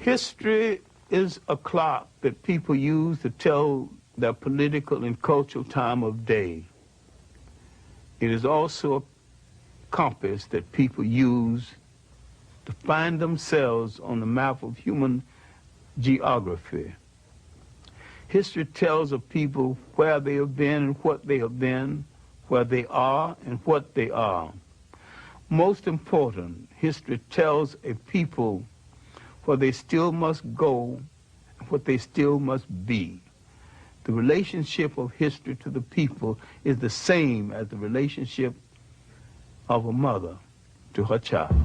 History is a clock that people use to tell their political and cultural time of day. It is also a compass that people use to find themselves on the map of human geography. History tells of people where they have been and what they have been, where they are and what they are. Most important, history tells a people where they still must go and what they still must be. The relationship of history to the people is the same as the relationship of a mother to her child.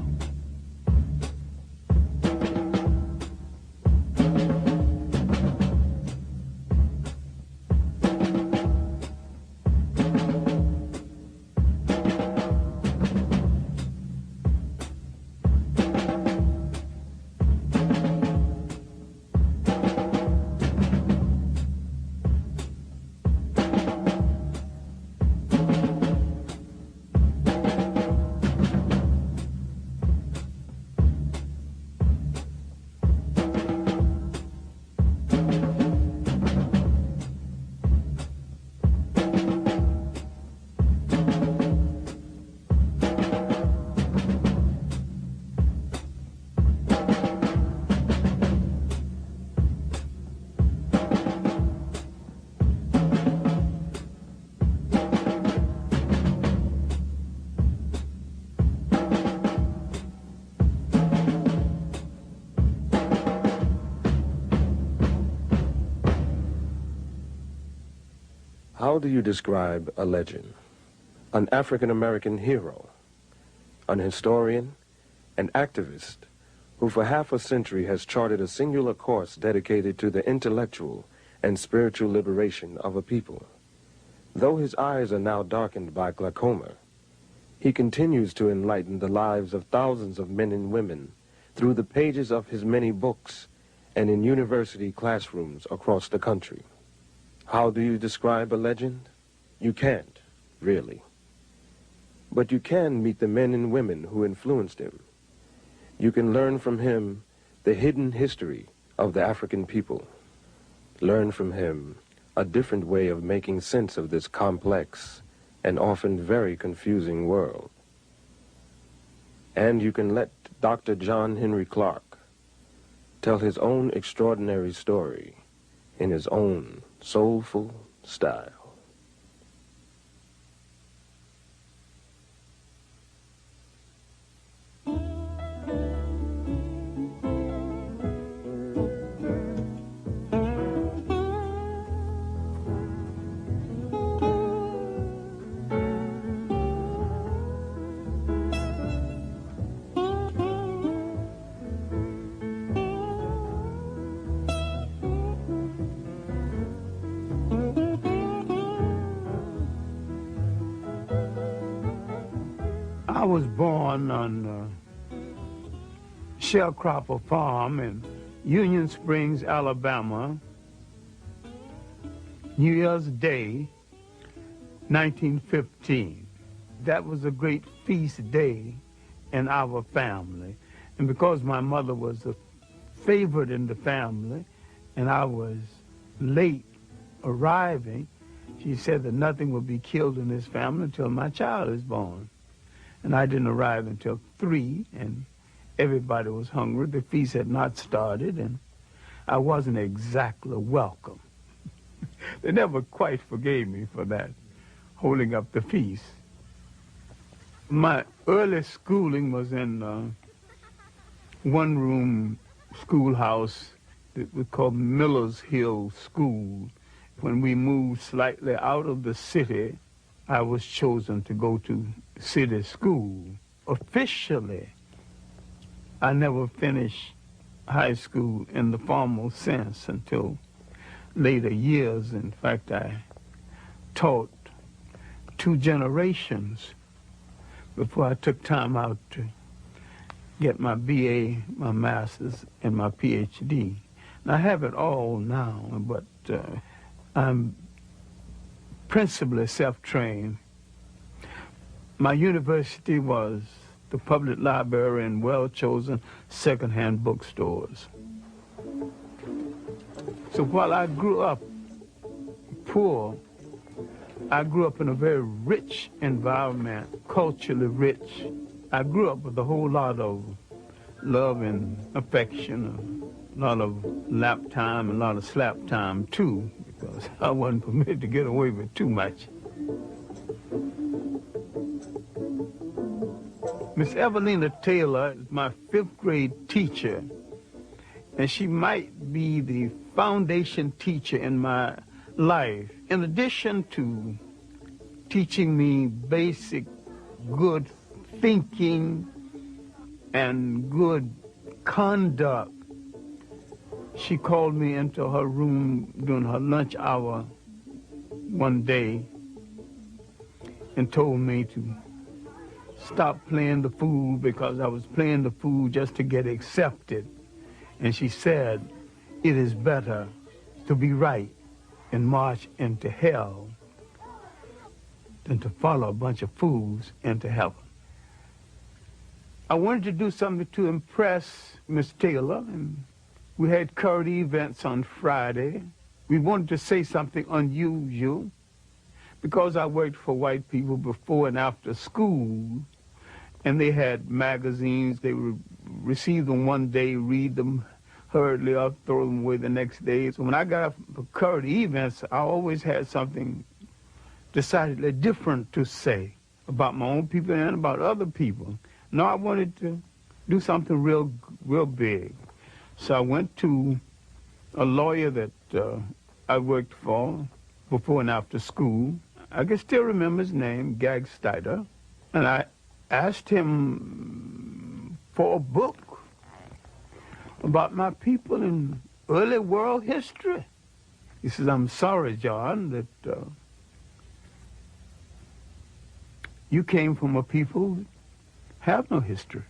How do you describe a legend? An African-American hero, an historian, an activist who for half a century has charted a singular course dedicated to the intellectual and spiritual liberation of a people. Though his eyes are now darkened by glaucoma, he continues to enlighten the lives of thousands of men and women through the pages of his many books and in university classrooms across the country. How do you describe a legend? You can't, really. But you can meet the men and women who influenced him. You can learn from him the hidden history of the African people. Learn from him a different way of making sense of this complex and often very confusing world. And you can let Dr. John Henry Clarke tell his own extraordinary story in his own soulful style. I was born on Sharecropper Farm in Union Springs, Alabama, New Year's Day, 1915. That was a great feast day in our family. And because my mother was a favorite in the family and I was late arriving, she said that nothing would be killed in this family until my child is born. And I didn't arrive until 3, and everybody was hungry. The feast had not started, and I wasn't exactly welcome. They never quite forgave me for that, holding up the feast. My early schooling was in one-room schoolhouse that was called Miller's Hill School. When we moved slightly out of the city, I was chosen to go to city school. Officially, I never finished high school in the formal sense until later years. In fact, I taught 2 generations before I took time out to get my BA, my master's, and my PhD. And I have it all now, but I'm principally self-trained. My university was the public library and well-chosen second-hand bookstores. So while I grew up poor, I grew up in a very rich environment, culturally rich. I grew up with a whole lot of love and affection, a lot of lap time, and a lot of slap time too, because I wasn't permitted to get away with too much. Miss Evelina Taylor is my 5th grade teacher, and she might be the foundation teacher in my life. In addition to teaching me basic good thinking and good conduct, she called me into her room during her lunch hour one day and told me to stop playing the fool because I was playing the fool just to get accepted. And she said, it is better to be right and march into hell than to follow a bunch of fools into heaven. I wanted to do something to impress Miss Taylor, and we had current events on Friday. We wanted to say something unusual because I worked for white people before and after school, and they had magazines. They would receive them one day, read them hurriedly, or throw them away the next day. So when I got up for current events, I always had something decidedly different to say about my own people and about other people. No, I wanted to do something real big. So I went to a lawyer that I worked for before and after school. I can still remember his name, Gag Steiner, and I asked him for a book about my people in early world history. He says, I'm sorry, John, that you came from a people that have no history.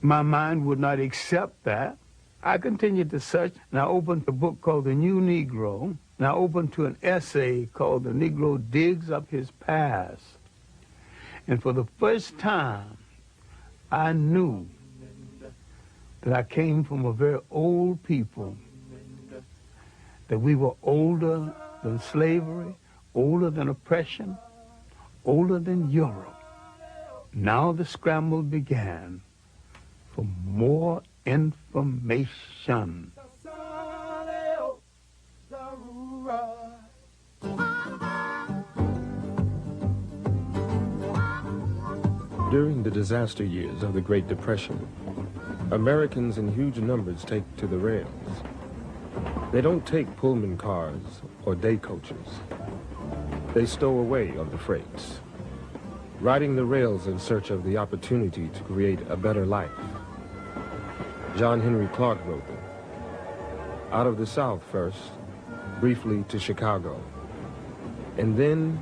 My mind would not accept that. I continued to search, and I opened a book called The New Negro, and I opened to an essay called The Negro Digs Up His Past. And for the first time, I knew that I came from a very old people, that we were older than slavery, older than oppression, older than Europe. Now the scramble began for more information. During the disaster years of the Great Depression, Americans in huge numbers take to the rails. They don't take Pullman cars or day coaches. They stow away on the freights, riding the rails in search of the opportunity to create a better life. Henrik Clarke wrote them. Out of the South first, briefly to Chicago, and then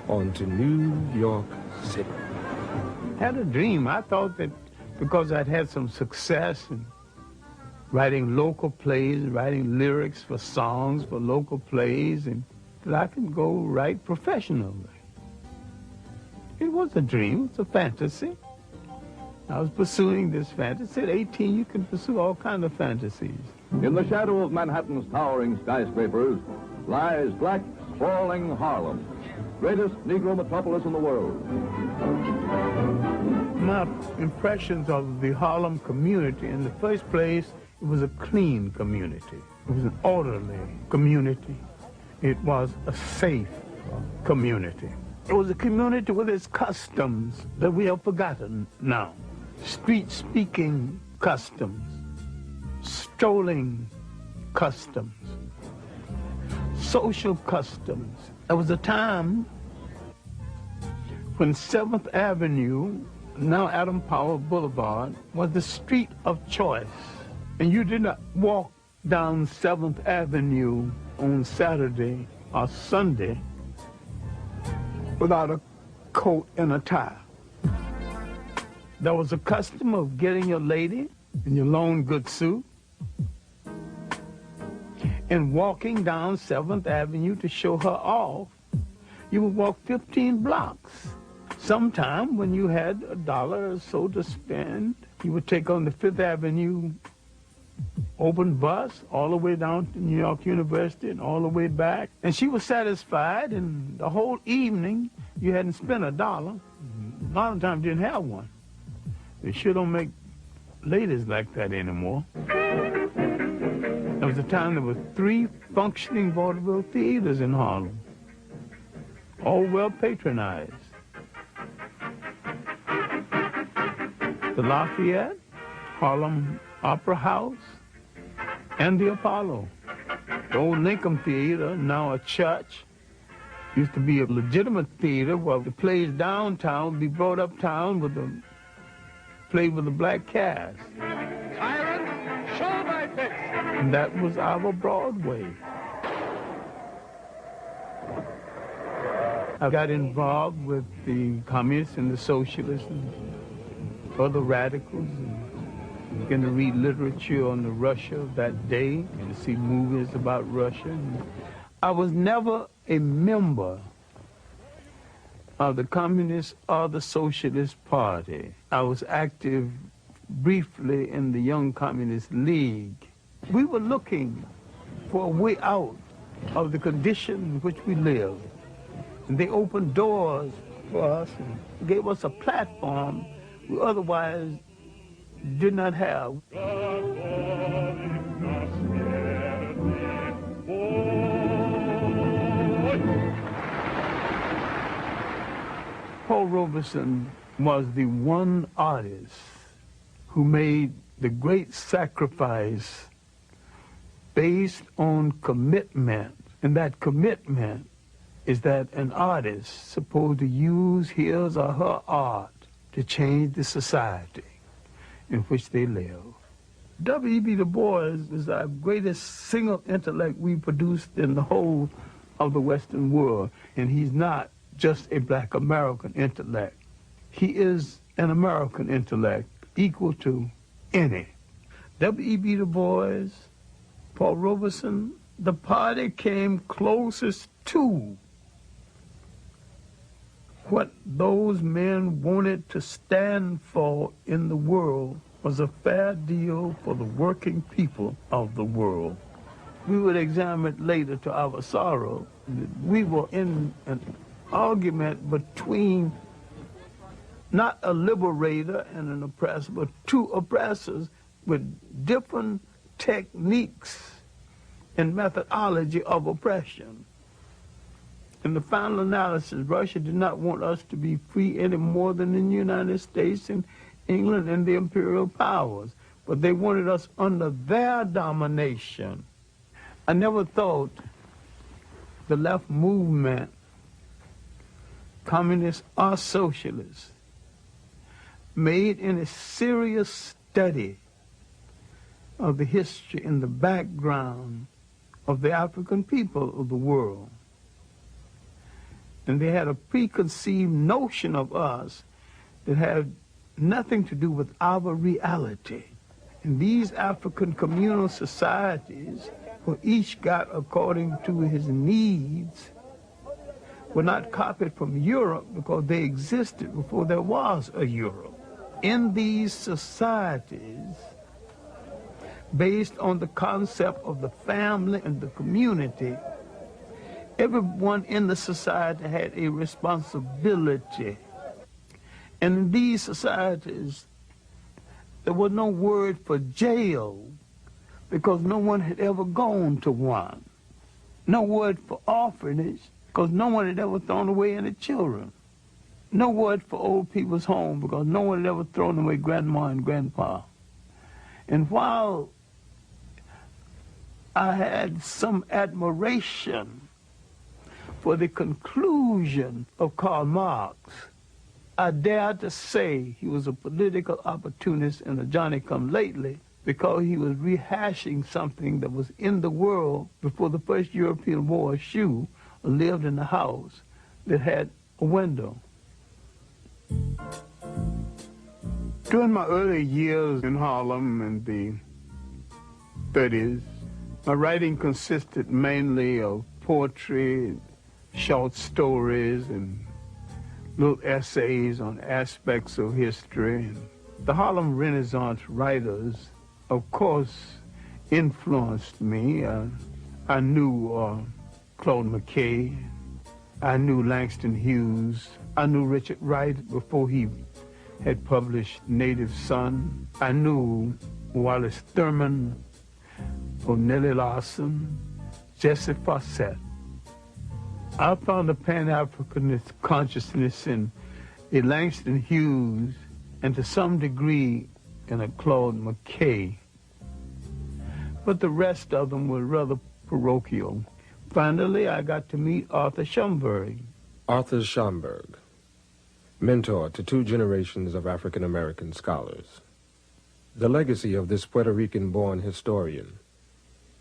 on to New York City. Had a dream. I thought that because I'd had some success in writing local plays, writing lyrics for songs for local plays, and that I could go write professionally. It was a dream, it's a fantasy. I was pursuing this fantasy. At 18, you can pursue all kinds of fantasies. In the shadow of Manhattan's towering skyscrapers lies black, sprawling Harlem, greatest Negro metropolis in the world. My impressions of the Harlem community, in the first place, it was a clean community. It was an orderly community. It was a safe community. It was a community with its customs that we have forgotten now. Street-speaking customs, strolling customs, social customs. There was a time when 7th Avenue, now Adam Powell Boulevard, was the street of choice. And you did not walk down 7th Avenue on Saturday or Sunday without a coat and a tie. There was a custom of getting your lady in your long good suit and walking down 7th Avenue to show her off. You would walk 15 blocks. Sometime when you had $1 or so to spend, you would take on the 5th Avenue open bus all the way down to New York University and all the way back. And she was satisfied, and the whole evening you hadn't spent $1. A lot of times you didn't have one. They sure don't make ladies like that anymore. There was a time there were 3 functioning vaudeville theaters in Harlem, all well patronized. The Lafayette, Harlem Opera House, and the Apollo. The old Lincoln Theater, now a church, used to be a legitimate theater where the plays downtown would be brought uptown with the played with a black cast. Tyrant, show my face. And that was our Broadway. I got involved with the communists and the socialists and other radicals, and began to read literature on the Russia of that day and to see movies about Russia. I was never a member of the Communist or the Socialist Party. I was active briefly in the Young Communist League. We were looking for a way out of the condition in which we lived. And they opened doors for us and gave us a platform we otherwise did not have. Paul Robeson was the one artist who made the great sacrifice based on commitment. And that commitment is that an artist is supposed to use his or her art to change the society in which they live. W.E.B. Du Bois is our greatest single intellect we produced in the whole of the Western world. And he's not just a black American intellect. He is an American intellect equal to any. W.E.B. Du Bois, Paul Robeson, the party came closest to what those men wanted to stand for in the world was a fair deal for the working people of the world. We would examine it later to our sorrow. We were in an argument between not a liberator and an oppressor, but 2 oppressors with different techniques and methodology of oppression. In the final analysis, Russia did not want us to be free any more than the United States and England and the imperial powers, but they wanted us under their domination. I never thought the left movement, communist or socialist, made any serious study of the history and the background of the African people of the world. And they had a preconceived notion of us that had nothing to do with our reality. And these African communal societies, where each got according to his needs, were not copied from Europe because they existed before there was a Europe. In these societies, based on the concept of the family and the community, everyone in the society had a responsibility. And in these societies, there was no word for jail because no one had ever gone to one. No word for orphanage because no one had ever thrown away any children. No word for old people's home because no one had ever thrown away grandma and grandpa. And while I had some admiration for the conclusion of Karl Marx, I dare to say he was a political opportunist and a Johnny-come-lately because he was rehashing something that was in the world before the first European wore a shoe or lived in a house that had a window. During my early years in Harlem in the 30s, my writing consisted mainly of poetry, short stories, and little essays on aspects of history. The Harlem Renaissance writers, of course, influenced me. I knew Claude McKay. I knew Langston Hughes. I knew Richard Wright before he had published Native Son. I knew Wallace Thurman, Nellie Larson, Jesse Fawcett. I found a Pan-Africanist consciousness in a Langston Hughes and to some degree in a Claude McKay. But the rest of them were rather parochial. Finally, I got to meet Arthur Schomburg. Arthur Schomburg, mentor to 2 generations of African-American scholars. The legacy of this Puerto Rican-born historian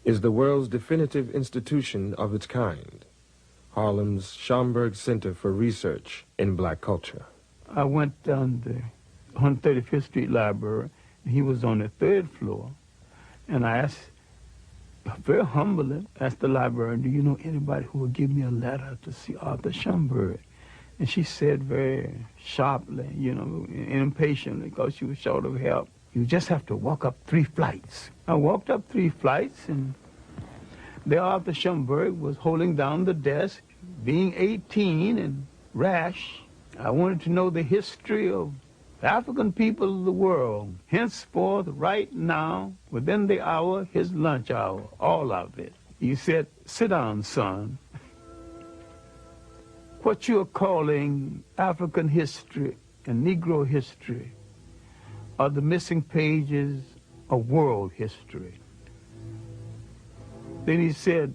is the world's definitive institution of its kind, Harlem's Schomburg Center for Research in Black Culture. I went down the 135th Street Library, and he was on the 3rd floor, and I asked, very humbly, asked the librarian, do you know anybody who would give me a letter to see Arthur Schomburg? And she said very sharply, you know, and impatiently, because she was short of help, you just have to walk up 3 flights. I walked up 3 flights, and there Arthur Schomburg was holding down the desk, being 18 and rash. I wanted to know the history of the African people of the world, henceforth, right now, within the hour, his lunch hour, all of it. He said, sit down, son. What you're calling African history and Negro history are the missing pages of world history. Then he said,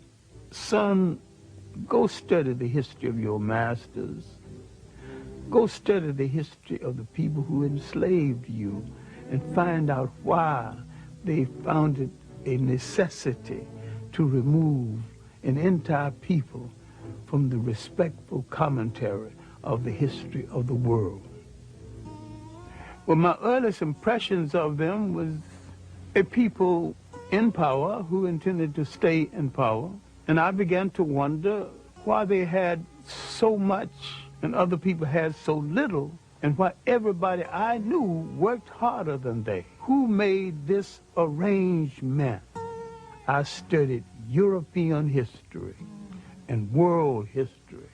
son, go study the history of your masters. Go study the history of the people who enslaved you and find out why they found it a necessity to remove an entire people from the respectful commentary of the history of the world. Well, my earliest impressions of them was a people in power who intended to stay in power, and I began to wonder why they had so much and other people had so little, and why everybody I knew worked harder than they. Who made this arrangement? I studied European history and world history.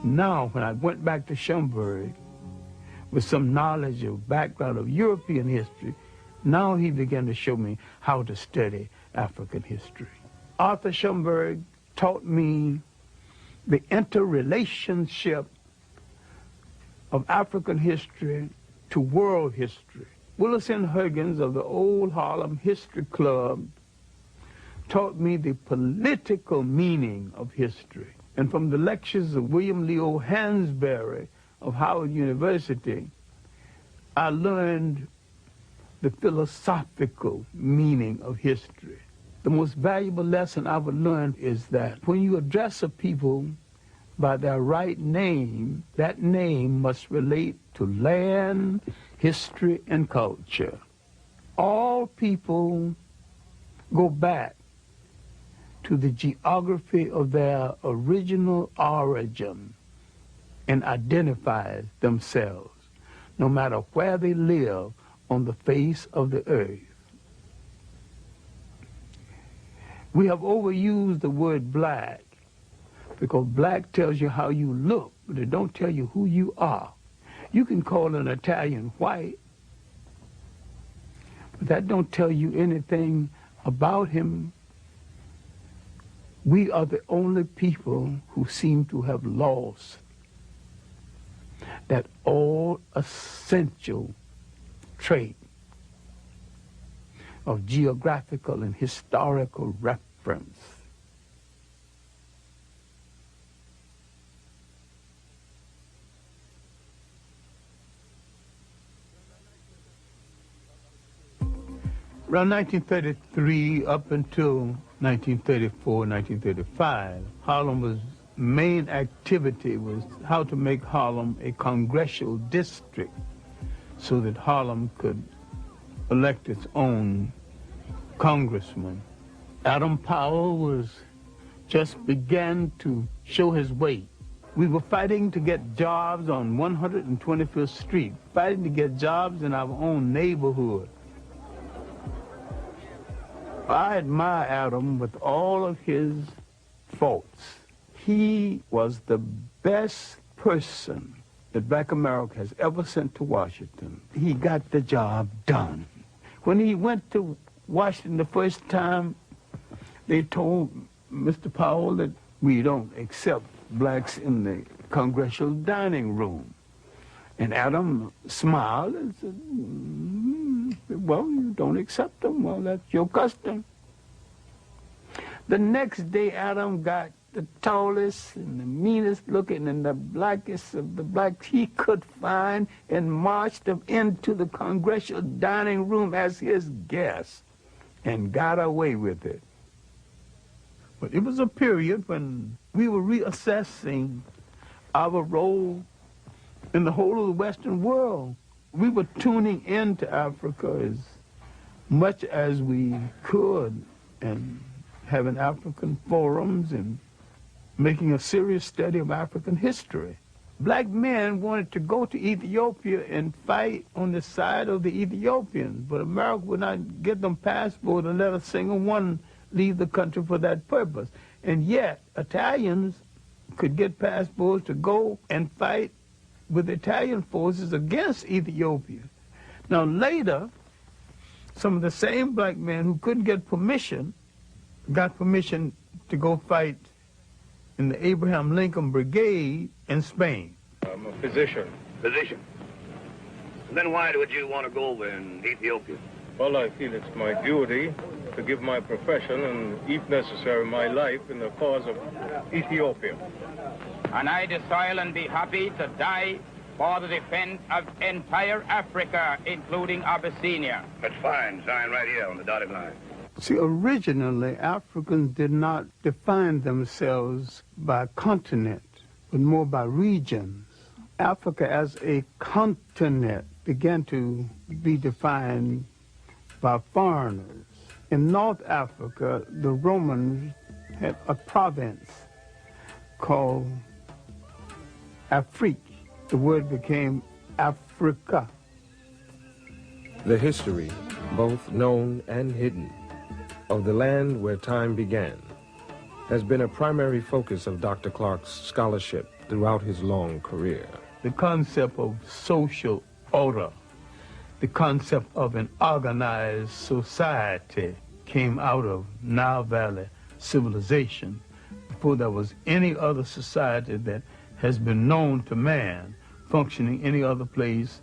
Now, when I went back to Schomburg with some knowledge of background of European history, now he began to show me how to study African history. Arthur Schomburg taught me the interrelationship of African history to world history. Willis N. Huggins of the Old Harlem History Club taught me the political meaning of history. And from the lectures of William Leo Hansberry of Howard University, I learned the philosophical meaning of history. The most valuable lesson I've learned is that when you address a people by their right name, that name must relate to land, history, and culture. All people go back to the geography of their original origin and identify themselves, no matter where they live on the face of the earth. We have overused the word black because black tells you how you look, but it don't tell you who you are. You can call an Italian white, but that don't tell you anything about him. We are the only people who seem to have lost that all essential trait of geographical and historical reference. Around 1933 up until 1934, 1935, Harlem's main activity was how to make Harlem a congressional district so that Harlem could elect its own congressman. Adam Powell was just began to show his weight. We were fighting to get jobs on 125th Street, fighting to get jobs in our own neighborhood. I admire Adam with all of his faults. He was the best person that Black America has ever sent to Washington. He got the job done. When he went to Washington the first time, they told Mr. Powell that we don't accept blacks in the congressional dining room. And Adam smiled and said, well, you don't accept them. Well, that's your custom. The next day, Adam got the tallest and the meanest looking and the blackest of the blacks he could find and marched them into the congressional dining room as his guest and got away with it. But it was a period when we were reassessing our role in the whole of the Western world. We were tuning into Africa as much as we could and having African forums and making a serious study of African history. Black men wanted to go to Ethiopia and fight on the side of the Ethiopians, but America would not give them passports and let a single one leave the country for that purpose. And yet, Italians could get passports to go and fight with Italian forces against Ethiopia. Now later, some of the same black men who couldn't get permission got permission to go fight in the Abraham Lincoln Brigade in Spain. I'm a physician. Physician? And then why would you want to go over in Ethiopia? Well, I feel it's my duty to give my profession and, if necessary, my life in the cause of Ethiopia. And I desire and be happy to die for the defense of entire Africa, including Abyssinia. That's fine. Sign right here on the dotted line. See, originally, Africans did not define themselves by continent, but more by regions. Africa as a continent began to be defined by foreigners. In North Africa, the Romans had a province called Afrique. The word became Africa. The history, both known and hidden, of the land where time began has been a primary focus of Dr. Clarke's scholarship throughout his long career. The concept of social order, the concept of an organized society came out of Nile Valley civilization before there was any other society that has been known to man functioning any other place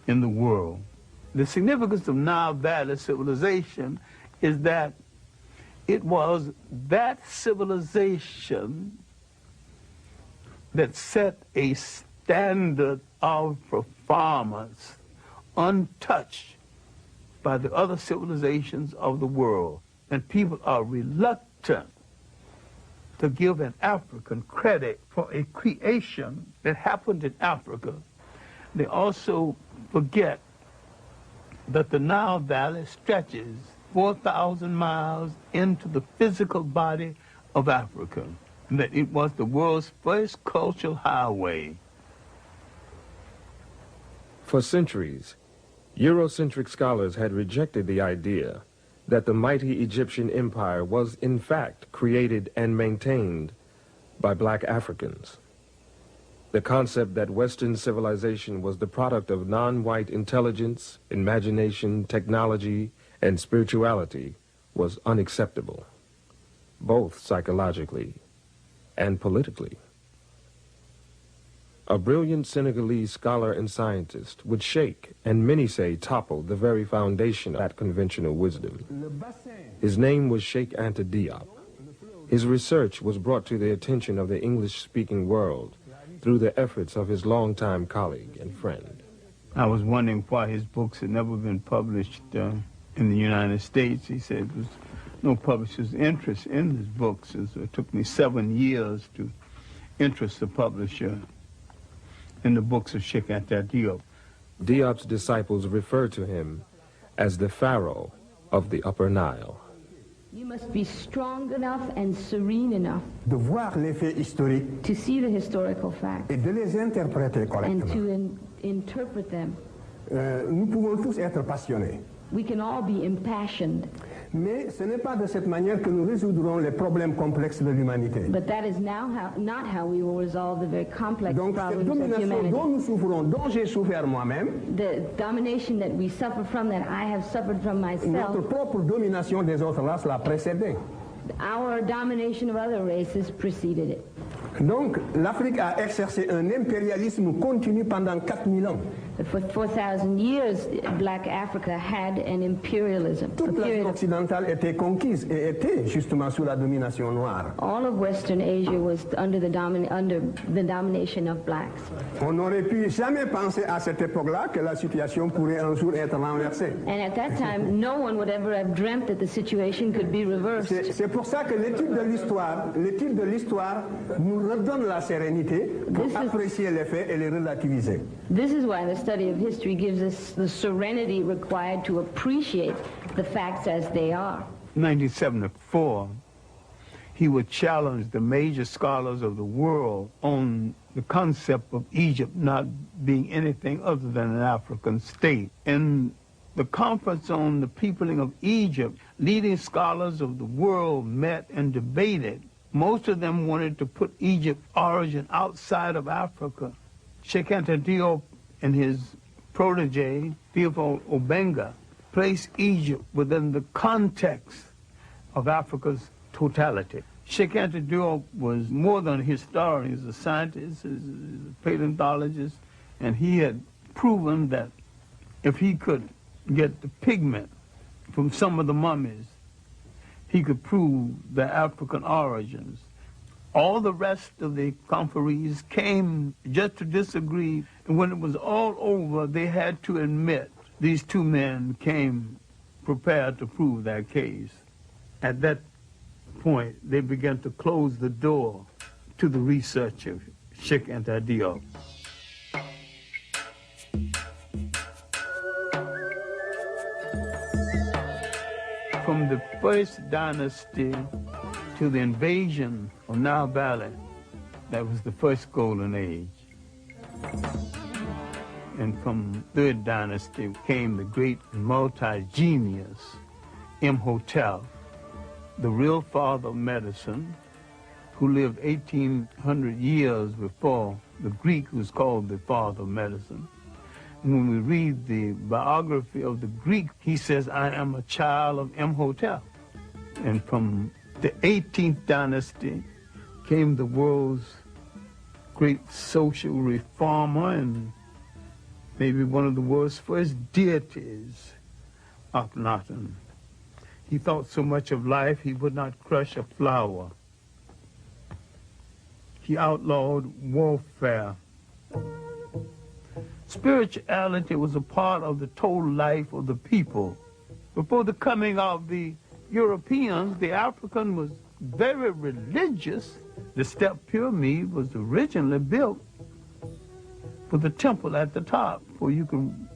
in the world. The significance of Nile Valley civilization is that it was that civilization that set a standard of performance untouched by the other civilizations of the world. And people are reluctant to give an African credit for a creation that happened in Africa. They also forget that the Nile Valley stretches 4,000 miles into the physical body of Africa, and that it was the world's first cultural highway. For centuries, Eurocentric scholars had rejected the idea that the mighty Egyptian empire was in fact created and maintained by black Africans. The concept that Western civilization was the product of non-white intelligence, imagination, technology, and spirituality was unacceptable, both psychologically and politically. A brilliant Senegalese scholar and scientist would shake, and many say topple, the very foundation of that conventional wisdom. His name was Sheikh Anta Diop. His research was brought to the attention of the English-speaking world through the efforts of his longtime colleague and friend. I was wondering why his books had never been published in the United States. He said there was no publisher's interest in his books, and so it took me 7 years to interest the publisher in the books of Sheikh Anta Diop. Diop's disciples refer to him as the Pharaoh of the Upper Nile. You must be strong enough and serene enough de voir les faits historiques to see the historical facts et de les interpréter and correctement. to interpret them. Nous pouvons tous être passionnés, We can all be impassioned, Mais ce n'est pas de cette manière que nous résoudrons les problèmes complexes de l'humanité. But that is now not how we will resolve the very complex Donc cette problems of domination humanity. dont nous souffrons, dont j'ai souffert moi-même, The domination that we suffer from, that I have suffered from myself, notre propre domination des autres races l'a précédé. our domination of other races preceded it. Donc l'Afrique a exercé un impérialisme continu pendant 4000 ans. For 4,000 years, Black Africa had an imperialism. Toute l'Afrique occidentale était conquise et était justement sous la domination noire. All of Western Asia was under the domination of blacks. On n'aurait pu jamais penser à cette époque-là que la situation pourrait un jour être renversée. And at that time, no one would ever have dreamt that the situation could be reversed. C'est pour ça que l'étude de l'histoire nous redonne la sérénité pour apprécier les faits et les relativiser. This is why the study of history gives us the serenity required to appreciate the facts as they are. In 1974, he would challenge the major scholars of the world on the concept of Egypt not being anything other than an African state. In the conference on the peopling of Egypt, leading scholars of the world met and debated. Most of them wanted to put Egypt's origin outside of Africa. Sheikh Anta Diop and his protege, Theophile Obenga, placed Egypt within the context of Africa's totality. Sheikh Anta Diop was more than a historian. He was a scientist, he was a paleontologist, and he had proven that if he could get the pigment from some of the mummies, he could prove their African origins. All the rest of the conferees came just to disagree, and when it was all over, they had to admit these two men came prepared to prove their case. At that point, they began to close the door to the research of Sheikh Anta Diop. From the first dynasty to the invasion of Nile Valley, that was the first golden age. And from third dynasty came the great multi-genius Imhotep, the real father of medicine, who lived 1,800 years before the Greek who was called the father of medicine. When we read the biography of the Greek, he says, I am a child of Imhotep. And from the 18th dynasty came the world's great social reformer and maybe one of the world's first deities, Akhenaten. He thought so much of life he would not crush a flower. He outlawed warfare. Spirituality was a part of the total life of the people. Before the coming of the Europeans, the African was very religious. The step pyramid was originally built with a temple at the top where you can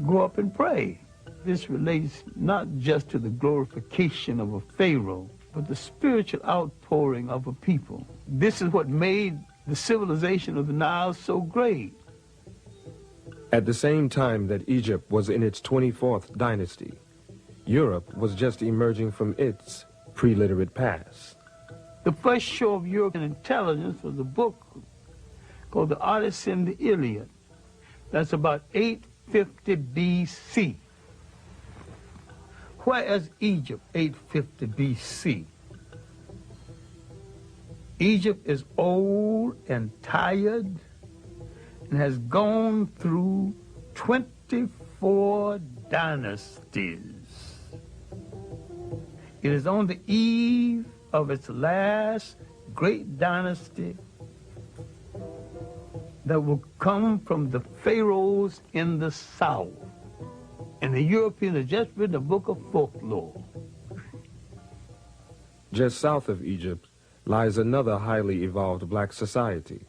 go up and pray. This relates not just to the glorification of a pharaoh, but the spiritual outpouring of a people. This is what made the civilization of the Nile so great. At the same time that Egypt was in its 24th dynasty, Europe was just emerging from its pre-literate past. The first show of European intelligence was a book called The Odyssey and the Iliad. That's about 850 BC. Where is Egypt 850 BC? Egypt is old and tired and has gone through 24 dynasties. It is on the eve of its last great dynasty that will come from the pharaohs in the south. And the Europeans have just written a book of folklore. Just south of Egypt lies another highly evolved black society,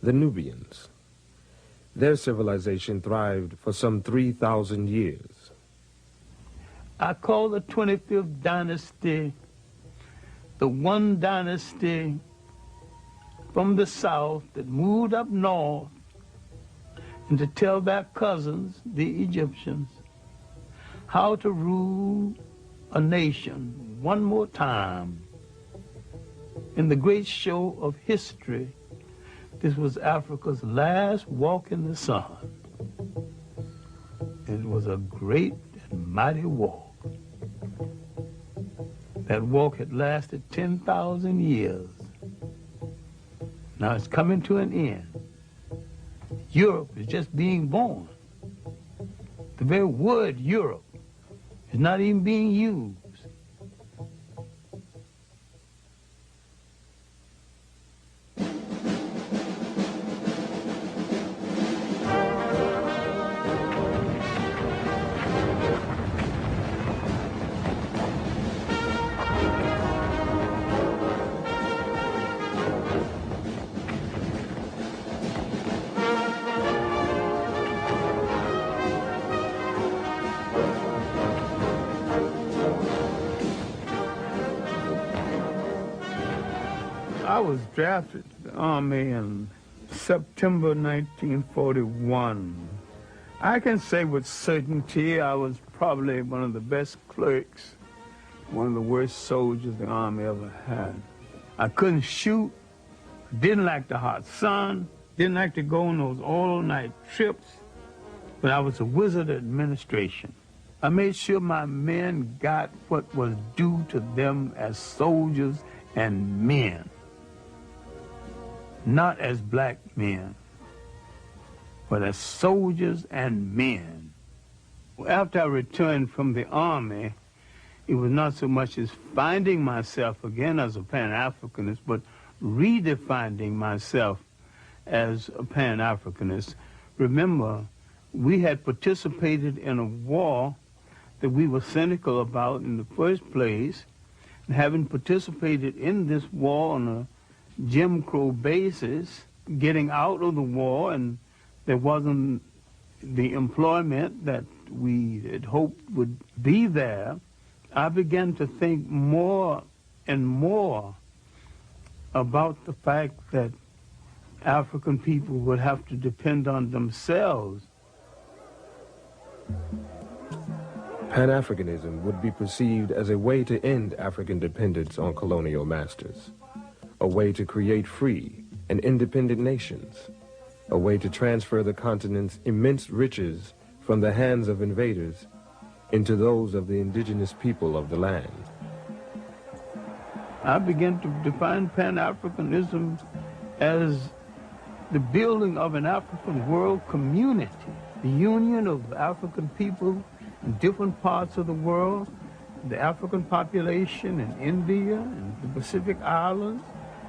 the Nubians. Their civilization thrived for some 3,000 years. I call the 25th dynasty the one dynasty from the south that moved up north and to tell their cousins, the Egyptians, how to rule a nation one more time. In the great show of history, this was Africa's last walk in the sun. It was a great and mighty walk. That walk had lasted 10,000 years. Now it's coming to an end. Europe is just being born. The very word Europe is not even being used. I was drafted to the Army in September 1941. I can say with certainty I was probably one of the best clerks, one of the worst soldiers the Army ever had. I couldn't shoot, didn't like the hot sun, didn't like to go on those all-night trips, but I was a wizard at administration. I made sure my men got what was due to them as soldiers and men. Not as black men, but as soldiers and men. After I returned from the Army, it was not so much as finding myself again as a Pan-Africanist, but redefining myself as a Pan-Africanist. Remember, we had participated in a war that we were cynical about in the first place, and having participated in this war on a Jim Crow basis, getting out of the war, and there wasn't the employment that we had hoped would be there, I began to think more and more about the fact that African people would have to depend on themselves. Pan-Africanism would be perceived as a way to end African dependence on colonial masters, a way to create free and independent nations, a way to transfer the continent's immense riches from the hands of invaders into those of the indigenous people of the land. I began to define Pan-Africanism as the building of an African world community, the union of African people in different parts of the world, the African population in India and the Pacific Islands,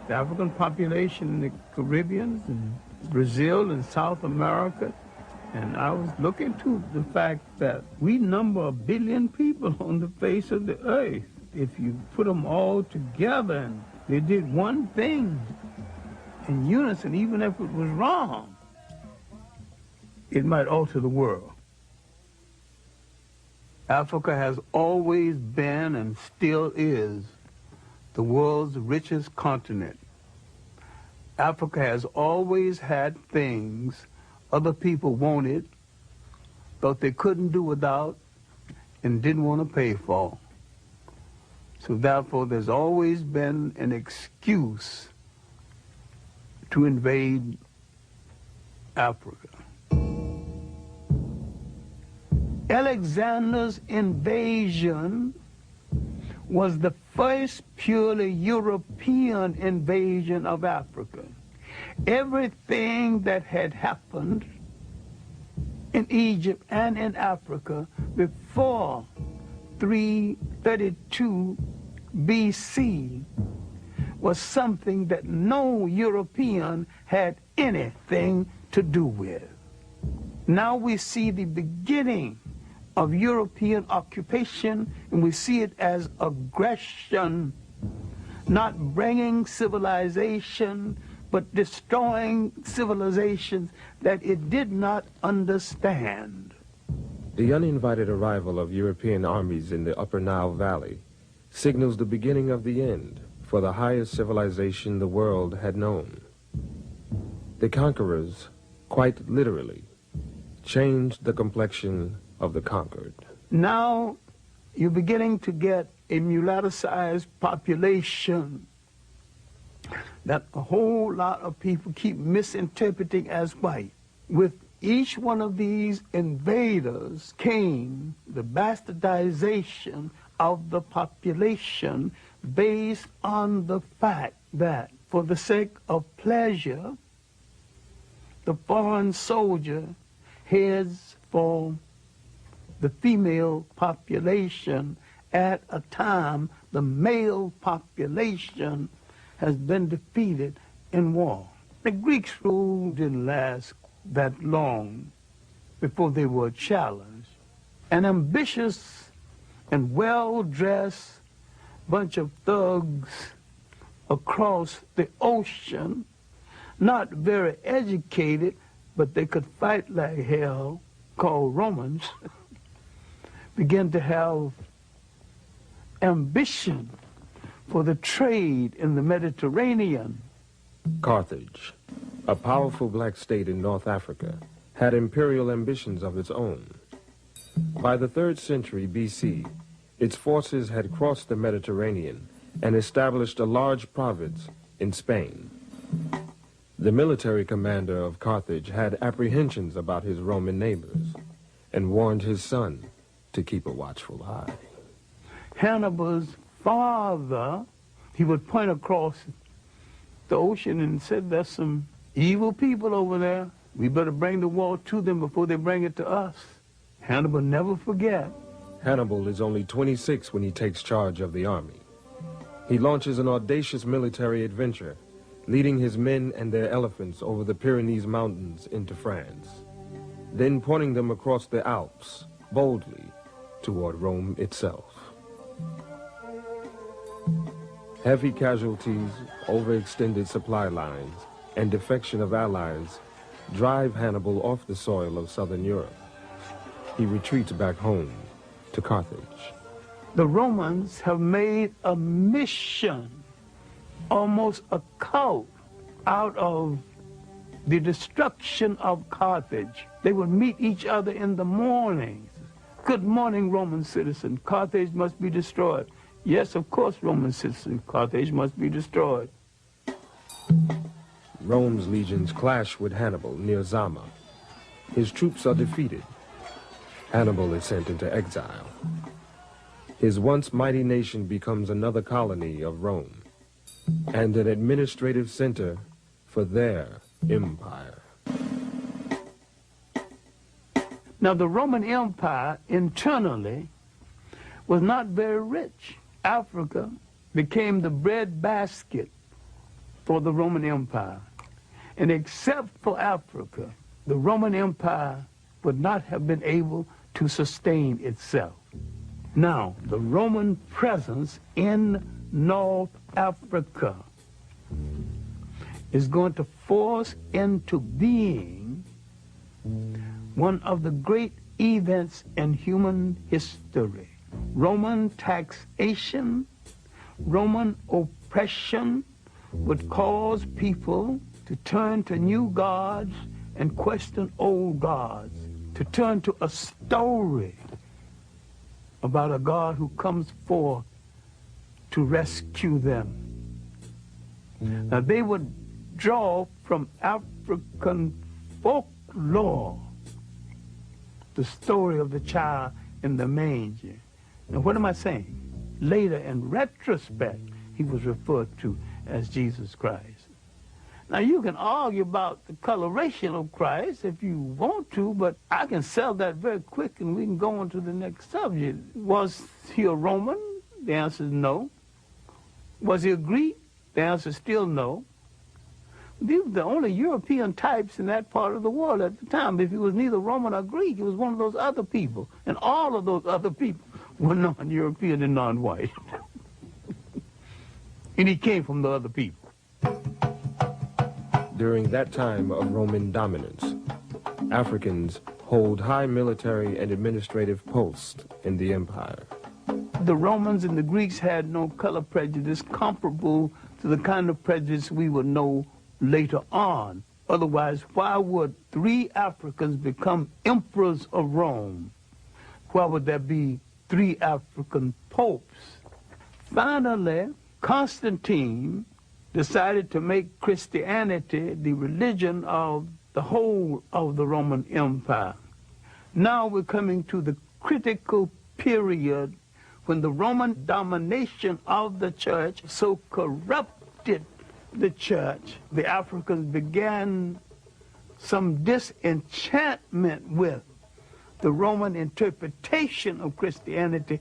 the African population in the Caribbean, and Brazil and South America. And I was looking to the fact that we number 1 billion people on the face of the earth. If you put them all together and they did one thing in unison, even if it was wrong, it might alter the world. Africa has always been and still is the world's richest continent. Africa has always had things other people wanted, thought they couldn't do without, and didn't want to pay for. So therefore, there's always been an excuse to invade Africa. Alexander's invasion was the first purely European invasion of Africa. Everything that had happened in Egypt and in Africa before 332 BC was something that no European had anything to do with. Now we see the beginning of European occupation, and we see it as aggression, not bringing civilization, but destroying civilizations that it did not understand. The uninvited arrival of European armies in the Upper Nile Valley signals the beginning of the end for the highest civilization the world had known. The conquerors, quite literally, changed the complexion of the conquered. Now you're beginning to get a mulatto-sized population that a whole lot of people keep misinterpreting as white. With each one of these invaders came the bastardization of the population based on the fact that for the sake of pleasure, the foreign soldier heads for the female population at a time the male population has been defeated in war. The Greeks' rule didn't last that long before they were challenged. An ambitious and well-dressed bunch of thugs across the ocean, not very educated, but they could fight like hell, called Romans, began to have ambition for the trade in the Mediterranean. Carthage, a powerful black state in North Africa, had imperial ambitions of its own. By the 3rd century BC, its forces had crossed the Mediterranean and established a large province in Spain. The military commander of Carthage had apprehensions about his Roman neighbors and warned his son to keep a watchful eye. Hannibal's father, he would point across the ocean and said, there's some evil people over there. We better bring the war to them before they bring it to us. Hannibal never forget. Hannibal is only 26 when he takes charge of the army. He launches an audacious military adventure, leading his men and their elephants over the Pyrenees Mountains into France, then pointing them across the Alps boldly toward Rome itself. Heavy casualties, overextended supply lines, and defection of allies drive Hannibal off the soil of southern Europe. He retreats back home to Carthage. The Romans have made a mission, almost a cult, out of the destruction of Carthage. They would meet each other in the mornings. Good morning, Roman citizen. Carthage must be destroyed. Yes, of course, Roman citizen. Carthage must be destroyed. Rome's legions clash with Hannibal near Zama. His troops are defeated. Hannibal is sent into exile. His once mighty nation becomes another colony of Rome and an administrative center for their empire. Now, the Roman Empire internally was not very rich. Africa became the breadbasket for the Roman Empire. And except for Africa, the Roman Empire would not have been able to sustain itself. Now, the Roman presence in North Africa is going to force into being one of the great events in human history. Roman taxation, Roman oppression would cause people to turn to new gods and question old gods, to turn to a story about a God who comes forth to rescue them. Now, they would draw from African folklore the story of the child in the manger. Now, what am I saying? Later, in retrospect, he was referred to as Jesus Christ. Now, you can argue about the coloration of Christ if you want to, but I can sell that very quick and we can go on to the next subject. Was he a Roman? The answer is no. Was he a Greek? The answer is still no. These were the only European types in that part of the world at the time. If he was neither Roman or Greek, he was one of those other people. And all of those other people were non-European and non-white. And he came from the other people. During that time of Roman dominance, Africans hold high military and administrative posts in the empire. The Romans and the Greeks had no color prejudice comparable to the kind of prejudice we would know later on. Otherwise, why would 3 Africans become emperors of Rome? Why would there be 3 African popes. Finally, Constantine decided to make Christianity the religion of the whole of the Roman Empire. Now we're coming to the critical period when the Roman domination of the church so corrupted the church, the Africans began some disenchantment with the Roman interpretation of Christianity.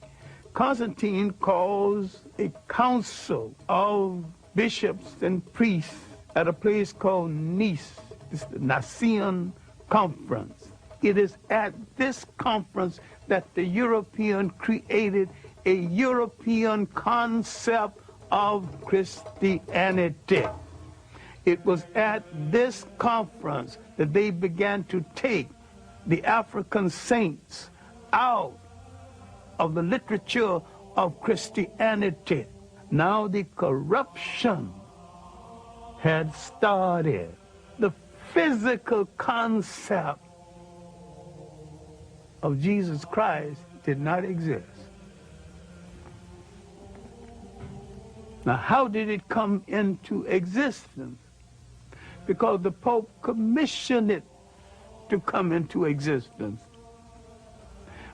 Constantine calls a council of bishops and priests at a place called Nice. It's the Nicene Conference. It is at this conference that the European created a European concept of Christianity. It was at this conference that they began to take the African saints out of the literature of Christianity. Now the corruption had started. The physical concept of Jesus Christ did not exist. Now, how did it come into existence? Because the Pope commissioned it to come into existence.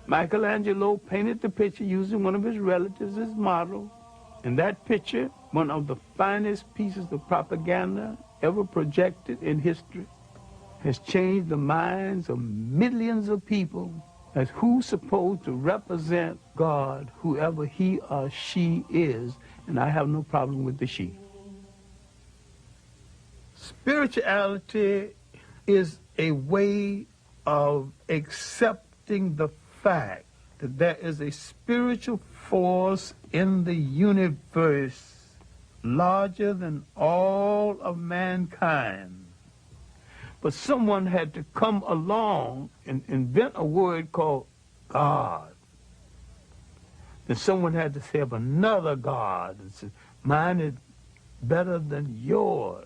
Michelangelo painted the picture using one of his relatives as model. And that picture, one of the finest pieces of propaganda ever projected in history, has changed the minds of millions of people as who's supposed to represent God, whoever he or she is, and I have no problem with the she. Spirituality is a way of accepting the fact that there is a spiritual force in the universe larger than all of mankind. But someone had to come along and invent a word called God. Then someone had to say of another God and say, mine is better than yours.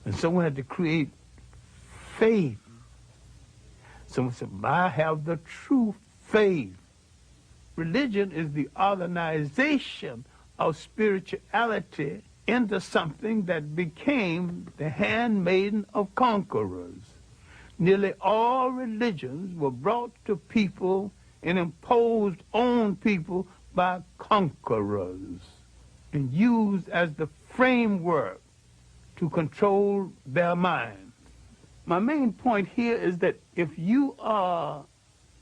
And someone had to create faith. Someone said, I have the true faith. Religion is the organization of spirituality into something that became the handmaiden of conquerors. Nearly all religions were brought to people and imposed on people by conquerors and used as the framework to control their minds. My main point here is that if you are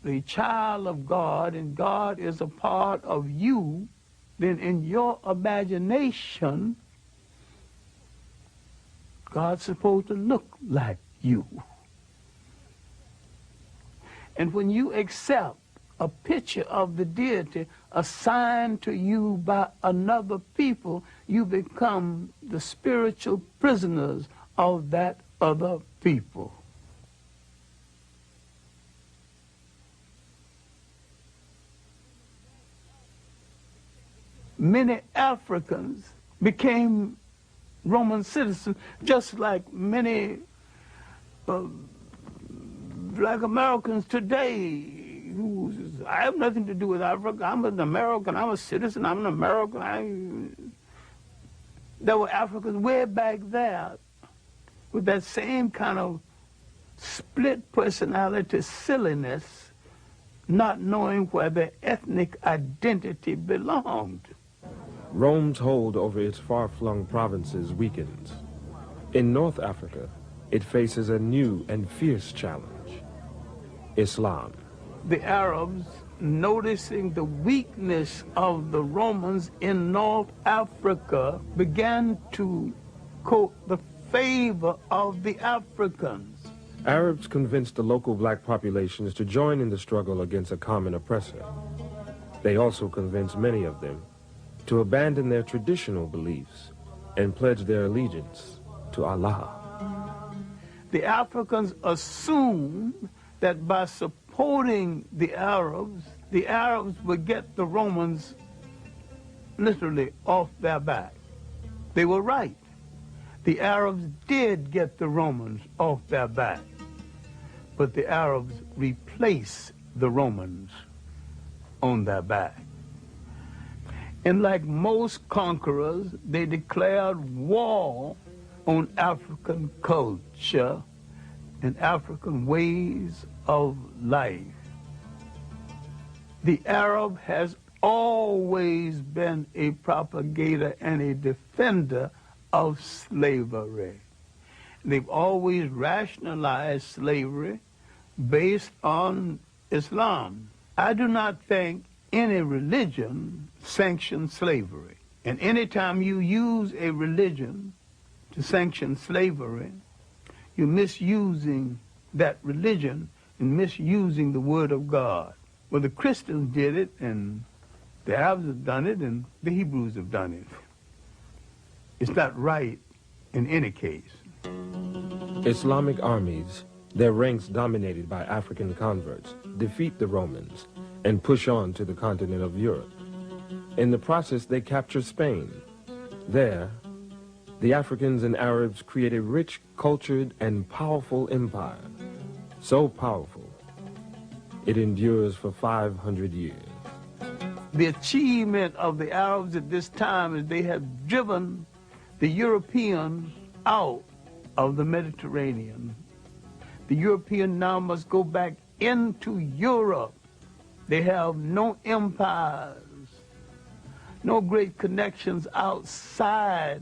the child of God and God is a part of you, then in your imagination, God's supposed to look like you. And when you accept a picture of the deity assigned to you by another people, you become the spiritual prisoners of that other people. Many Africans became Roman citizens, just like many black Americans today. I have nothing to do with Africa. I'm an American. I'm a citizen. I'm an American. There were Africans way back there with that same kind of split personality silliness, not knowing where their ethnic identity belonged. Rome's hold over its far-flung provinces weakens. In North Africa, it faces a new and fierce challenge: Islam. The Arabs, noticing the weakness of the Romans in North Africa, began to court the favor of the Africans. Arabs convinced the local black populations to join in the struggle against a common oppressor. They also convinced many of them to abandon their traditional beliefs and pledge their allegiance to Allah. The Africans assumed that by supporting the Arabs would get the Romans literally off their back. They were right. The Arabs did get the Romans off their back, but the Arabs replaced the Romans on their back. And like most conquerors, they declared war on African culture and African ways of life. The Arab has always been a propagator and a defender of slavery. They've always rationalized slavery based on Islam. I do not think any religion sanctions slavery. And anytime you use a religion to sanction slavery, you're misusing that religion and misusing the word of God. Well, the Christians did it, and the Arabs have done it, and the Hebrews have done it. It's not right in any case. Islamic armies, their ranks dominated by African converts, defeat the Romans and push on to the continent of Europe. In the process, they capture Spain. There, the Africans and Arabs create a rich, cultured, and powerful empire. So powerful, it endures for 500 years. The achievement of the Arabs at this time is they have driven the Europeans out of the Mediterranean. The European now must go back into Europe. They have no empires, no great connections outside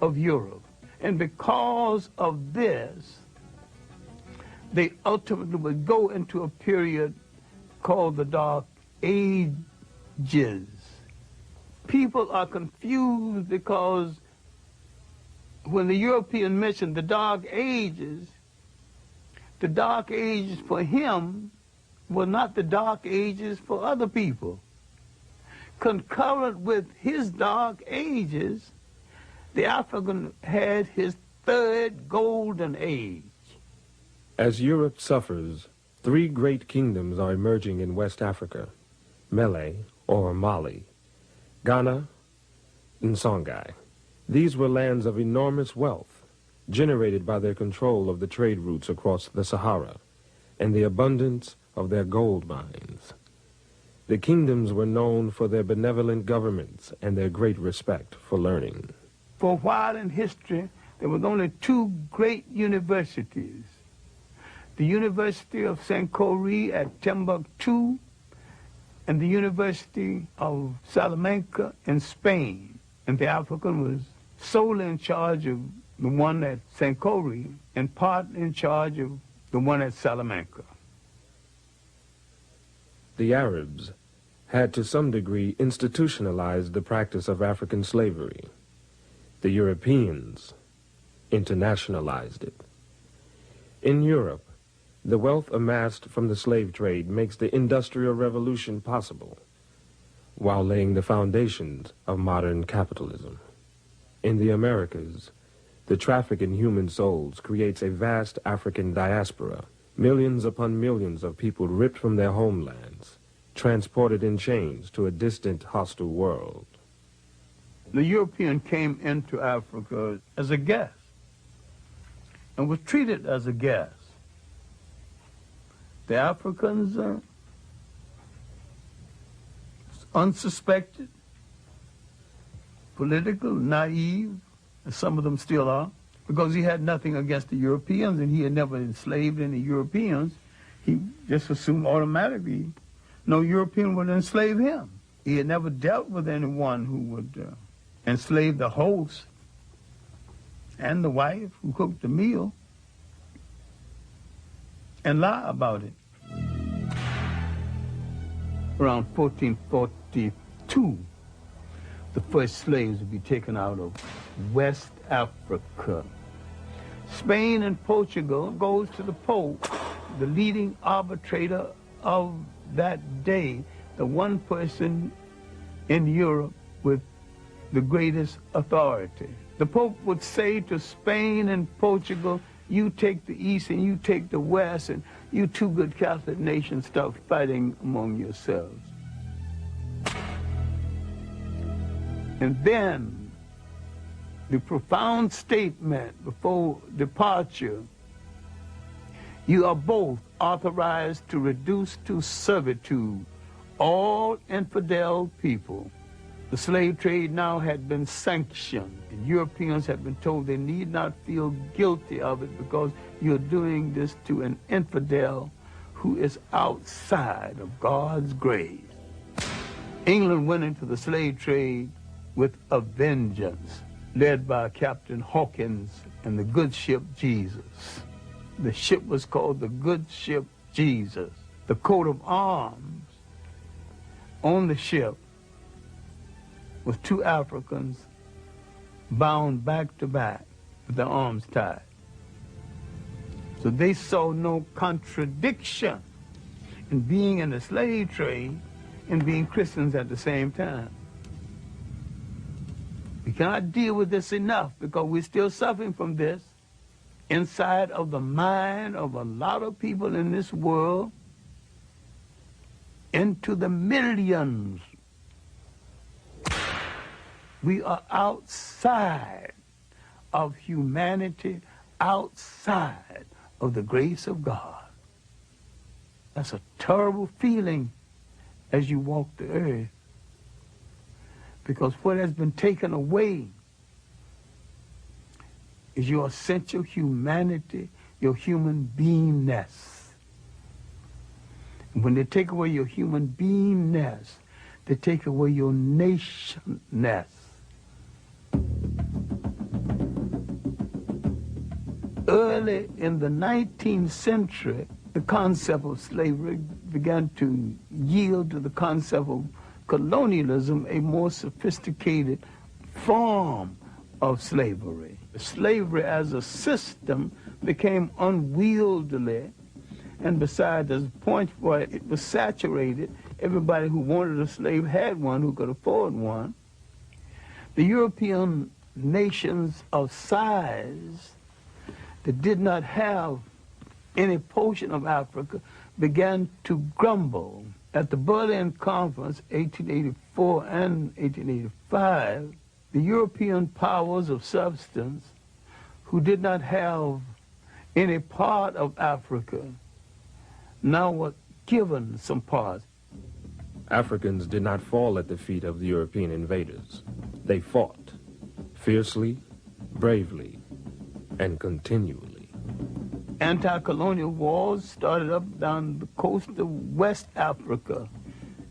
of Europe. And because of this, they ultimately would go into a period called the Dark Ages. People are confused because when the European mentioned the Dark Ages for him were not the Dark Ages for other people. Concurrent with his Dark Ages, the African had his third golden age. As Europe suffers, 3 great kingdoms are emerging in West Africa: Mele, or Mali, Ghana, and Songhai. These were lands of enormous wealth, generated by their control of the trade routes across the Sahara and the abundance of their gold mines. The kingdoms were known for their benevolent governments and their great respect for learning. For a while in history, there was only 2 great universities. The University of Sankore at Timbuktu and the University of Salamanca in Spain. And the African was solely in charge of the one at Sankore and part in charge of the one at Salamanca. The Arabs had to some degree institutionalized the practice of African slavery. The Europeans internationalized it. In Europe, the wealth amassed from the slave trade makes the Industrial Revolution possible, while laying the foundations of modern capitalism. In the Americas, the traffic in human souls creates a vast African diaspora, millions upon millions of people ripped from their homelands, transported in chains to a distant, hostile world. The European came into Africa as a guest and was treated as a guest. The Africans are unsuspected, political, naive, as some of them still are, because he had nothing against the Europeans and he had never enslaved any Europeans. He just assumed automatically no European would enslave him. He had never dealt with anyone who would enslave the host and the wife who cooked the meal and lie about it. Around 1442, the first slaves would be taken out of West Africa. Spain and Portugal goes to the Pope, the leading arbitrator of that day, the one person in Europe with the greatest authority. The Pope would say to Spain and Portugal, you take the East and you take the West, and you 2 good Catholic nations start fighting among yourselves. And then the profound statement before departure, you are both authorized to reduce to servitude all infidel people. The slave trade now had been sanctioned, and Europeans had been told they need not feel guilty of it because you're doing this to an infidel who is outside of God's grace. England went into the slave trade with a vengeance, led by Captain Hawkins and the good ship Jesus. The ship was called the good ship Jesus. The coat of arms on the ship was two Africans bound back to back with their arms tied. So they saw no contradiction in being in the slave trade and being Christians at the same time. We cannot deal with this enough because we're still suffering from this inside of the mind of a lot of people in this world, into the millions. We are outside of humanity, outside of the grace of God. That's a terrible feeling as you walk the earth, because what has been taken away is your essential humanity, your human beingness. And when they take away your human beingness, they take away your nationness. Early in the 19th century, the concept of slavery began to yield to the concept of colonialism, a more sophisticated form of slavery. Slavery as a system became unwieldy, and besides, there's a point where it was saturated. Everybody who wanted a slave had one, who could afford one. The European nations of size that did not have any portion of Africa began to grumble. At the Berlin Conference, 1884 and 1885, the European powers of substance who did not have any part of Africa now were given some parts. Africans did not fall at the feet of the European invaders. They fought fiercely, bravely, and continually. Anti-colonial wars started up down the coast of West Africa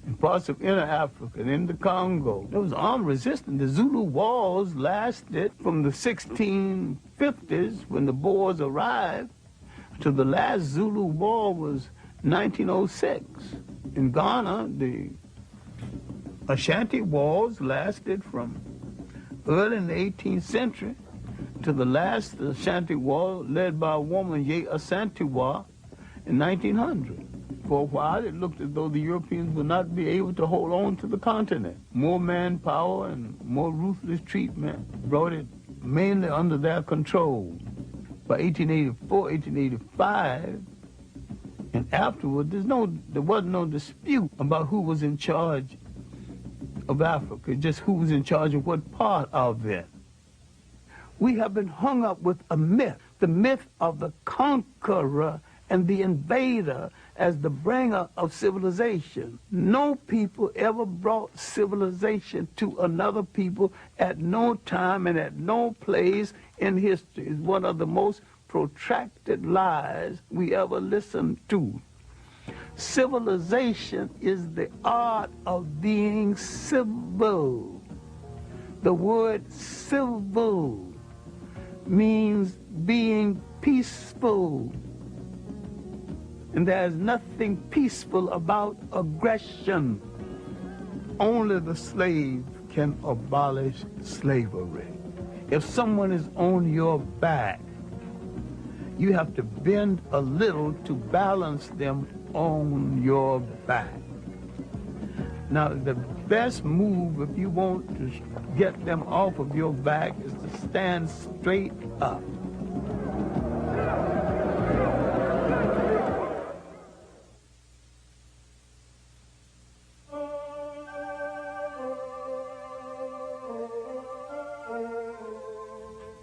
and parts of Inner Africa and in the Congo. There was armed resistance. The Zulu wars lasted from the 1650s when the Boers arrived to the last Zulu war was 1906. In Ghana, the Ashanti wars lasted from early in the 18th century to the last Ashanti war led by a woman, Ye Asantewa, in 1900. For a while, it looked as though the Europeans would not be able to hold on to the continent. More manpower and more ruthless treatment brought it mainly under their control. By 1884, 1885, and afterward, there wasn't no dispute about who was in charge of Africa, just who was in charge of what part of it. We have been hung up with a myth, the myth of the conqueror and the invader as the bringer of civilization. No people ever brought civilization to another people at no time and at no place in history. It's one of the most protracted lies we ever listened to. Civilization is the art of being civil. The word civil means being peaceful. And there's nothing peaceful about aggression. Only the slave can abolish slavery. If someone is on your back, you have to bend a little to balance them on your back. Now, the best move if you want to get them off of your back is to stand straight up.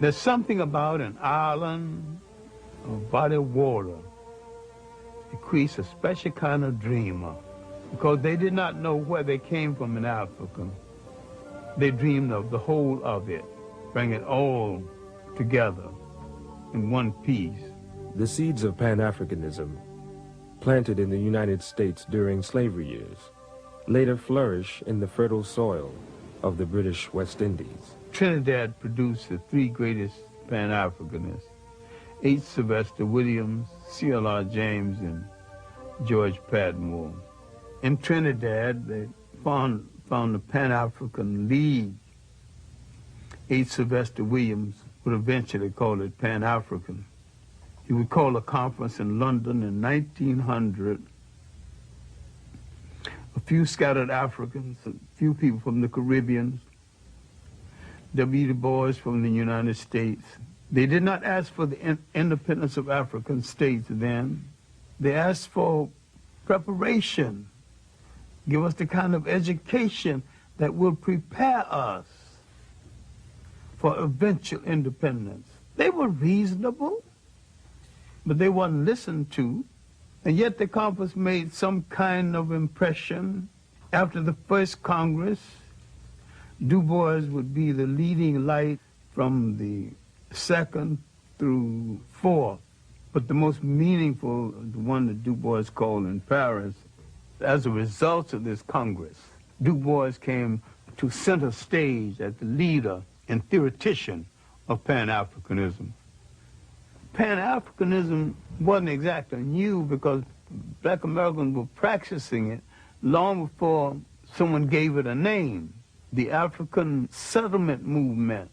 There's something about an island, a body of water, Creates a special kind of dreamer because they did not know where they came from in Africa. They dreamed of the whole of it, bring it all together in one piece. The seeds of Pan-Africanism, planted in the United States during slavery years, later flourish in the fertile soil of the British West Indies. Trinidad produced the three greatest Pan-Africanists, H. Sylvester Williams, C.L.R. James, and George Padmore. In Trinidad, they found the Pan-African League. H. Sylvester Williams would eventually call it Pan-African. He would call a conference in London in 1900. A few scattered Africans, a few people from the Caribbean, W. Du Bois from the United States. They did not ask for the independence of African states then. They asked for preparation. Give us the kind of education that will prepare us for eventual independence. They were reasonable, but they weren't listened to. And yet the conference made some kind of impression. After the first Congress, Du Bois would be the leading light from the second through fourth. But the most meaningful, the one that Du Bois called in Paris, as a result of this Congress, Du Bois came to center stage as the leader and theoretician of Pan-Africanism. Pan-Africanism wasn't exactly new because black Americans were practicing it long before someone gave it a name. The African settlement movement,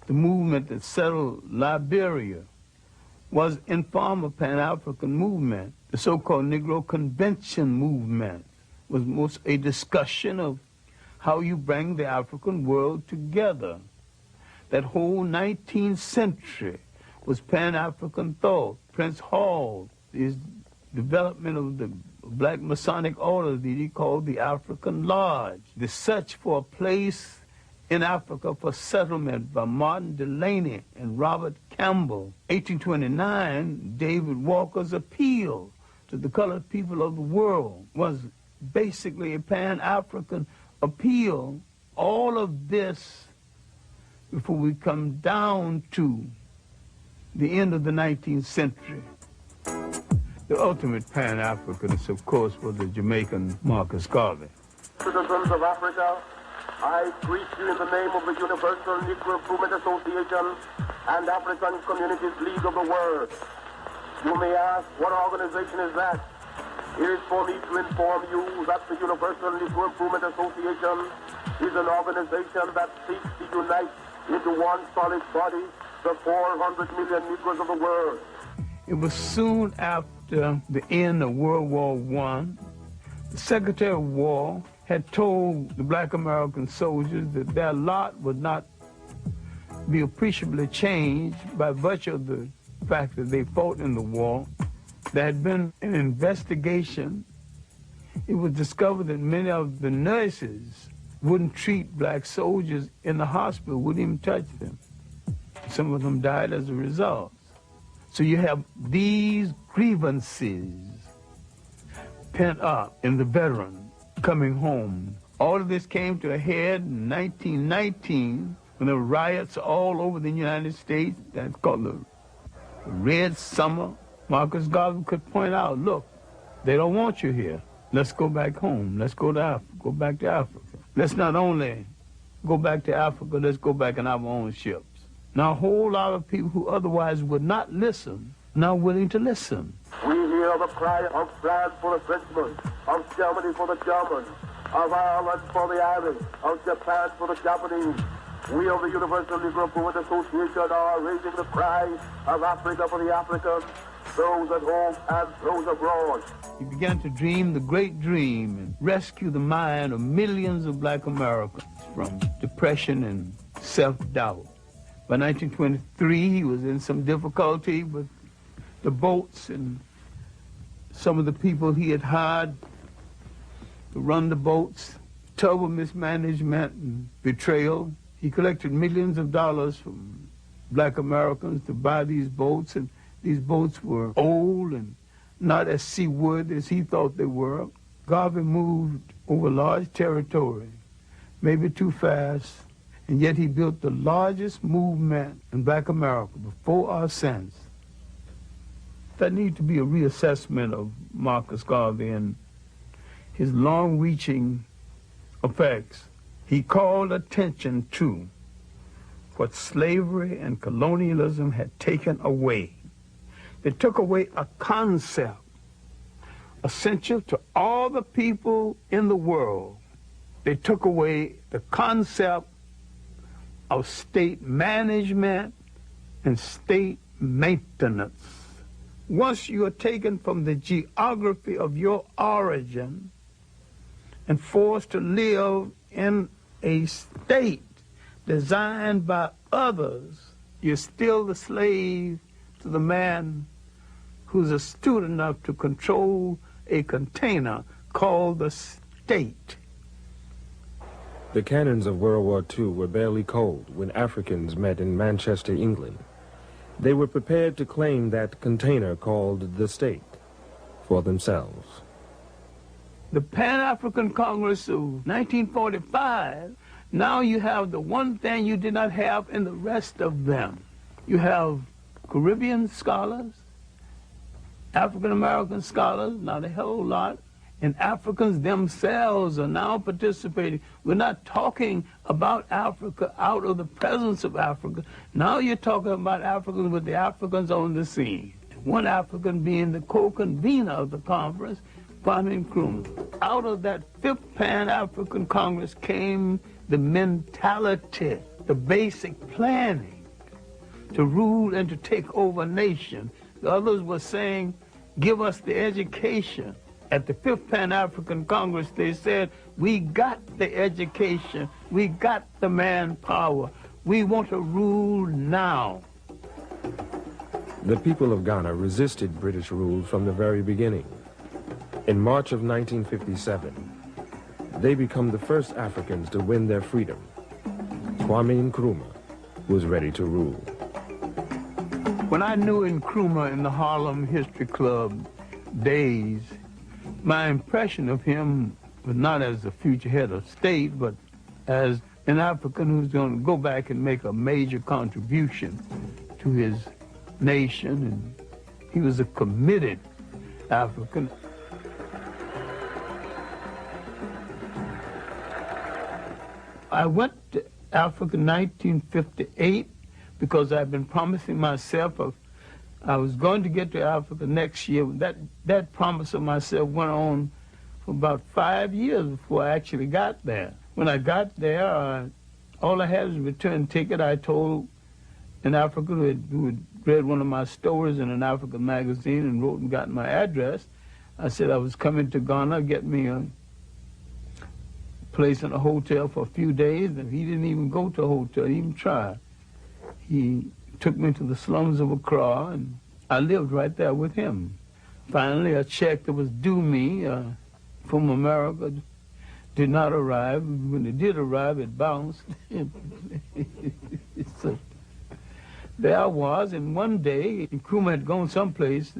the movement that settled Liberia, was in form of Pan-African movement. The so-called Negro Convention movement was most a discussion of how you bring the African world together. That whole 19th century was Pan-African thought. Prince Hall, his development of the black Masonic order that he called the African Lodge. The search for a place in Africa for settlement by Martin Delany and Robert Campbell. 1829, David Walker's appeal to the colored people of the world was basically a Pan-African appeal. All of this before we come down to the end of the 19th century. The ultimate Pan-Africanist, of course, was the Jamaican Marcus Garvey. Citizens of Africa, I greet you in the name of the Universal Negro Improvement Association and African Communities League of the World. You may ask, what organization is that? It is for me to inform you that the Universal Negro Improvement Association is an organization that seeks to unite into one solid body the 400 million Negroes of the world. It was soon after the end of World War I, the Secretary of War had told the black American soldiers that their lot would not be appreciably changed by virtue of the fact that they fought in the war. There had been an investigation. It was discovered that many of the nurses wouldn't treat black soldiers in the hospital, wouldn't even touch them. Some of them died as a result. So you have these grievances pent up in the veteran coming home. All of this came to a head in 1919 when there were riots all over the United States. That's called the Red Summer. Marcus Garvey could point out, look, they don't want you here. Let's go back home. Let's go to Africa. Go back to Africa. Let's not only go back to Africa, let's go back in our own ships. Now, a whole lot of people who otherwise would not listen, now willing to listen. We hear the cry of France for the Frenchmen, of Germany for the Germans, of Ireland for the Irish, of Japan for the Japanese. We of the Universal Negro Improvement Association are raising the cry of Africa for the Africans, those at home and those abroad. He began to dream the great dream and rescue the mind of millions of black Americans from depression and self-doubt. By 1923, he was in some difficulty with the boats and some of the people he had hired to run the boats. Terrible mismanagement and betrayal. He collected millions of dollars from black Americans to buy these boats, and these boats were old and not as seawood as he thought they were. Garvey moved over large territory, maybe too fast, and yet he built the largest movement in Black America before or since. There needs to be a reassessment of Marcus Garvey and his long-reaching effects. He called attention to what slavery and colonialism had taken away. They took away a concept essential to all the people in the world. They took away the concept of state management and state maintenance. Once you are taken from the geography of your origin and forced to live in a state designed by others, you're still the slave to the man who's astute enough to control a container called the state. The cannons of World War II were barely cold when Africans met in Manchester, England. They were prepared to claim that container called the state for themselves. The Pan-African Congress of 1945, now you have the one thing you did not have in the rest of them. You have Caribbean scholars, African-American scholars, not a whole lot, and Africans themselves are now participating. We're not talking about Africa out of the presence of Africa. Now you're talking about Africans with the Africans on the scene. One African being the co-convener of the conference, Kwame Nkrumah. Out of that fifth Pan-African Congress came the mentality, the basic planning to rule and to take over a nation. The others were saying, give us the education. At the fifth Pan-African Congress, they said, we got the education, we got the manpower, we want to rule now. The people of Ghana resisted British rule from the very beginning. In March of 1957, they become the first Africans to win their freedom. Kwame Nkrumah was ready to rule. When I knew Nkrumah in the Harlem History Club days, my impression of him was not as the future head of state, but as an African who's going to go back and make a major contribution to his nation, and he was a committed African. I went to Africa in 1958 because I've been promising myself I was going to get to Africa next year. That promise of myself went on for about 5 years before I actually got there. When I got there, all I had was a return ticket. I told an African who had read one of my stories in an African magazine and wrote and got my address. I said I was coming to Ghana, get me a place in a hotel for a few days, and he didn't even go to a hotel, he even tried. He took me to the slums of Accra, and I lived right there with him. Finally, a check that was due me from America did not arrive. When it did arrive, it bounced. So there I was, and one day, Nkrumah had gone someplace.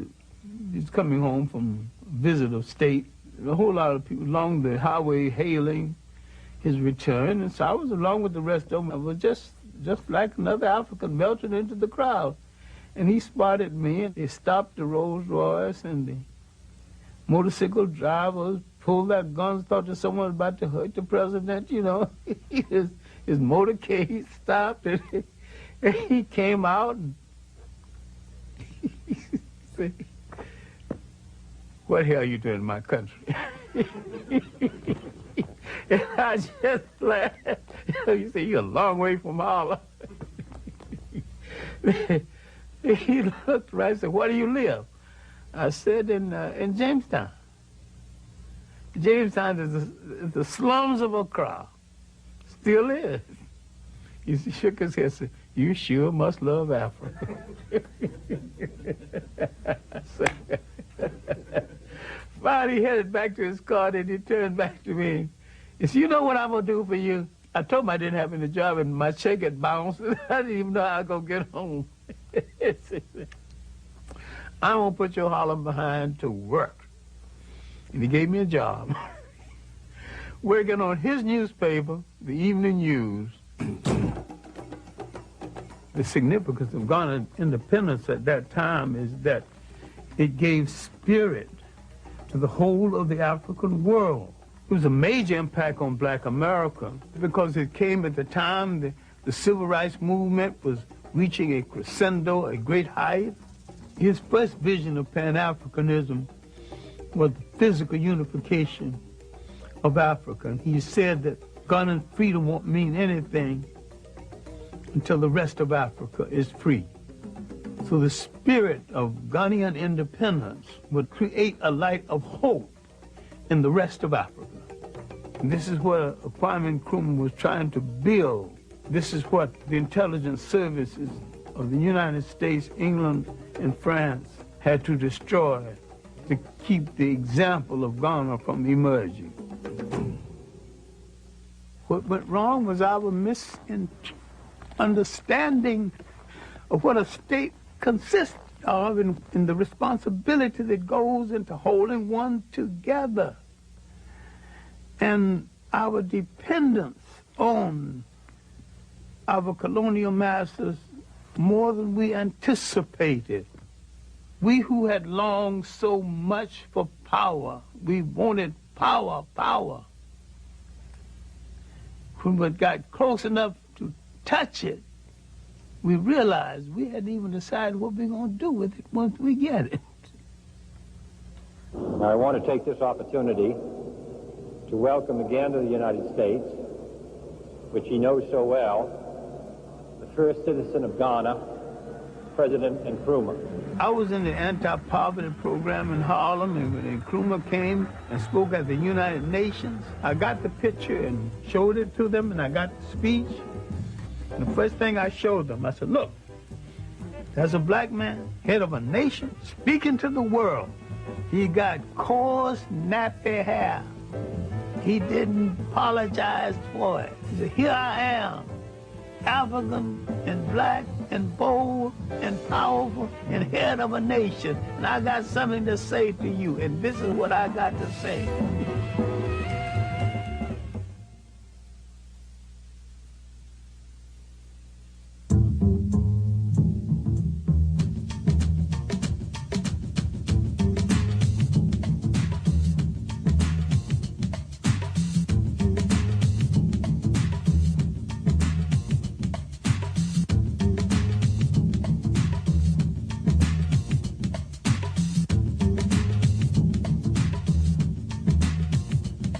He's coming home from a visit of state. A whole lot of people along the highway hailing his return, and so I was along with the rest of them. I was just like another African melting into the crowd. And he spotted me, and they stopped the Rolls Royce, and the motorcycle drivers pulled their guns, thought that someone was about to hurt the president, you know. his motorcade stopped, and he came out, and he said, what the hell are you doing in my country? And I just laughed. You say, you're a long way from Harlem. He looked right and said, where do you live? I said, in Jamestown. Jamestown is the slums of Accra. Still is. He shook his head and said, you sure must love Africa. Finally, he headed back to his car, and he turned back to me. He said, you know what I'm going to do for you? I told him I didn't have any job, and my check had bounced. I didn't even know how I was going to get home. I'm going to put your Harlem behind to work. And he gave me a job. Working on his newspaper, the Evening News. The significance of Ghana's independence at that time is that it gave spirit to the whole of the African world. It was a major impact on black America because it came at the time the civil rights movement was reaching a crescendo, a great height. His first vision of Pan-Africanism was the physical unification of Africa. And he said that Ghanaian freedom won't mean anything until the rest of Africa is free. So the spirit of Ghanaian independence would create a light of hope in the rest of Africa. And this is what Kwame Nkrumah was trying to build. This is what the intelligence services of the United States, England, and France had to destroy to keep the example of Ghana from emerging. What went wrong was our misunderstanding of what a state consists of and the responsibility that goes into holding one together. And our dependence on our colonial masters more than we anticipated. We who had longed so much for power, we wanted power. When we got close enough to touch it, we realized we hadn't even decided what we're going to do with it once we get it. I want to take this opportunity to welcome again to the United States, which he knows so well, the first citizen of Ghana, President Nkrumah. I was in the anti-poverty program in Harlem, and when Nkrumah came and spoke at the United Nations, I got the picture and showed it to them, and I got the speech. And the first thing I showed them, I said, look, there's a black man, head of a nation, speaking to the world. He got coarse, nappy hair. He didn't apologize for it. He said, here I am, African and black and bold and powerful and head of a nation. And I got something to say to you, and this is what I got to say.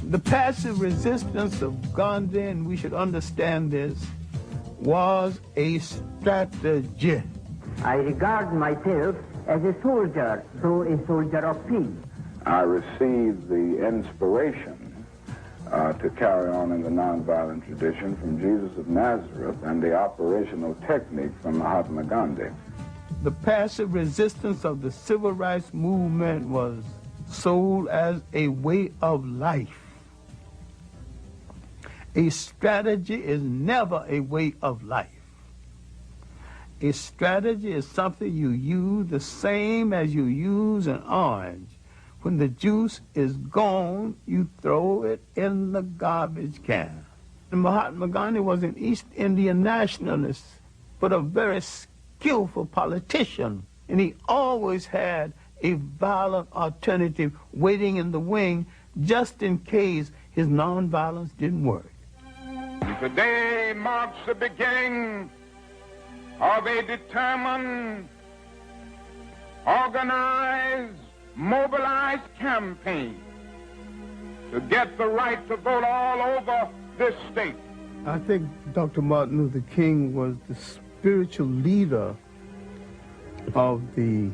The passive resistance of Gandhi, and we should understand this, was a strategy. I regard myself as a soldier, though a soldier of peace. I received the inspiration to carry on in the nonviolent tradition from Jesus of Nazareth and the operational technique from Mahatma Gandhi. The passive resistance of the civil rights movement was sold as a way of life. A strategy is never a way of life. A strategy is something you use the same as you use an orange. When the juice is gone, you throw it in the garbage can. And Mahatma Gandhi was an East Indian nationalist, but a very skillful politician. And he always had a violent alternative waiting in the wing just in case his nonviolence didn't work. Today marks the beginning of a determined, organized, mobilized campaign to get the right to vote all over this state. I think Dr. Martin Luther King was the spiritual leader of the